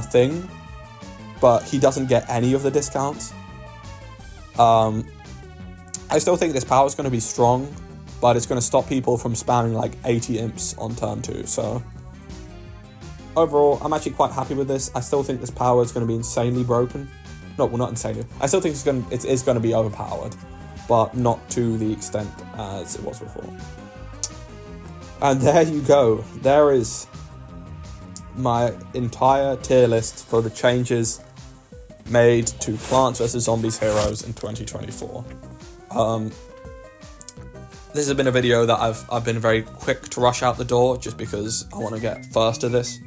thing, but he doesn't get any of the discounts. I still think this power is going to be strong, but it's going to stop people from spamming like 80 imps on turn 2. So, overall, I'm actually quite happy with this. I still think this power is going to be insanely broken. No, well, not insanely. I still think it is going to be overpowered, but not to the extent as it was before. And there you go. There is my entire tier list for the changes made to Plants vs. Zombies Heroes in 2024. This has been a video that I've been very quick to rush out the door just because I want to get first to this.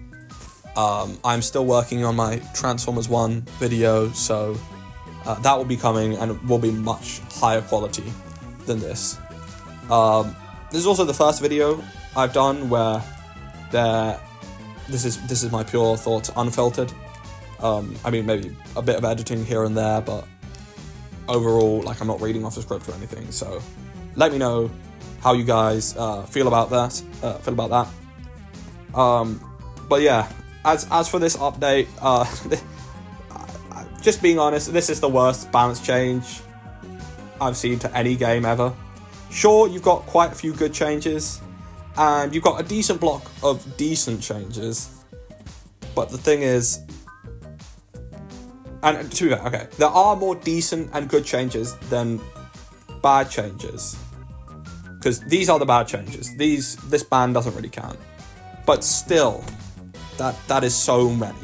I'm still working on my Transformers 1 video, so that will be coming and will be much higher quality than this. This is also the first video I've done where this is my pure thoughts unfiltered. I mean, maybe a bit of editing here and there, but overall, like, I'm not reading off the script or anything. So let me know how you guys feel about that. But yeah, as for this update, just being honest, this is the worst balance change I've seen to any game ever. Sure, you've got quite a few good changes, and you've got a decent block of decent changes, but the thing is, and to be fair, okay, there are more decent and good changes than bad changes, because these are the bad changes. This ban doesn't really count, but still, that is so many.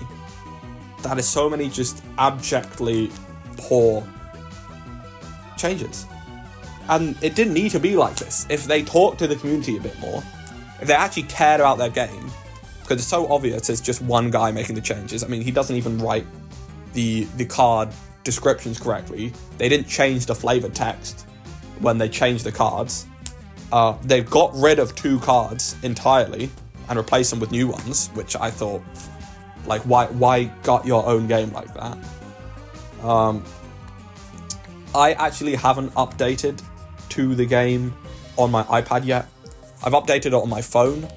That is so many just abjectly poor changes. And it didn't need to be like this. If they talked to the community a bit more, if they actually cared about their game, because it's so obvious it's just one guy making the changes. I mean, he doesn't even write the card descriptions correctly. They didn't change the flavored text when they changed the cards. They've got rid of 2 cards entirely and replaced them with new ones, which I thought, like, why got your own game like that? I actually haven't updated to the game on my iPad yet. I've updated it on my phone,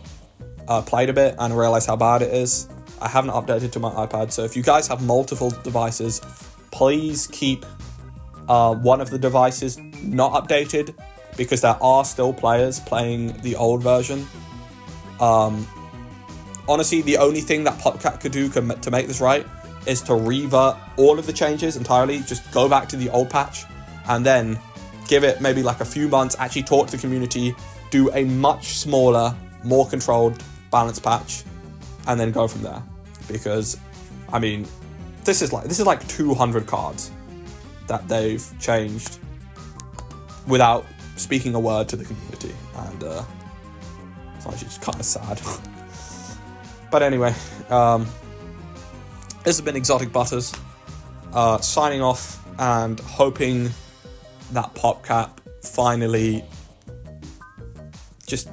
played a bit, and realized how bad it is. I haven't updated to my iPad, so if you guys have multiple devices, please keep one of the devices not updated, because there are still players playing the old version. Honestly, the only thing that PopCap could do to make this right is to revert all of the changes entirely, just go back to the old patch, and then give it maybe like a few months, actually talk to the community, do a much smaller, more controlled balance patch, and then go from there. Because, I mean, this is like 200 cards that they've changed without speaking a word to the community, and it's actually just kind of sad. But anyway, this has been Exotic Butters, signing off and hoping that PopCap finally just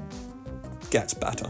gets better.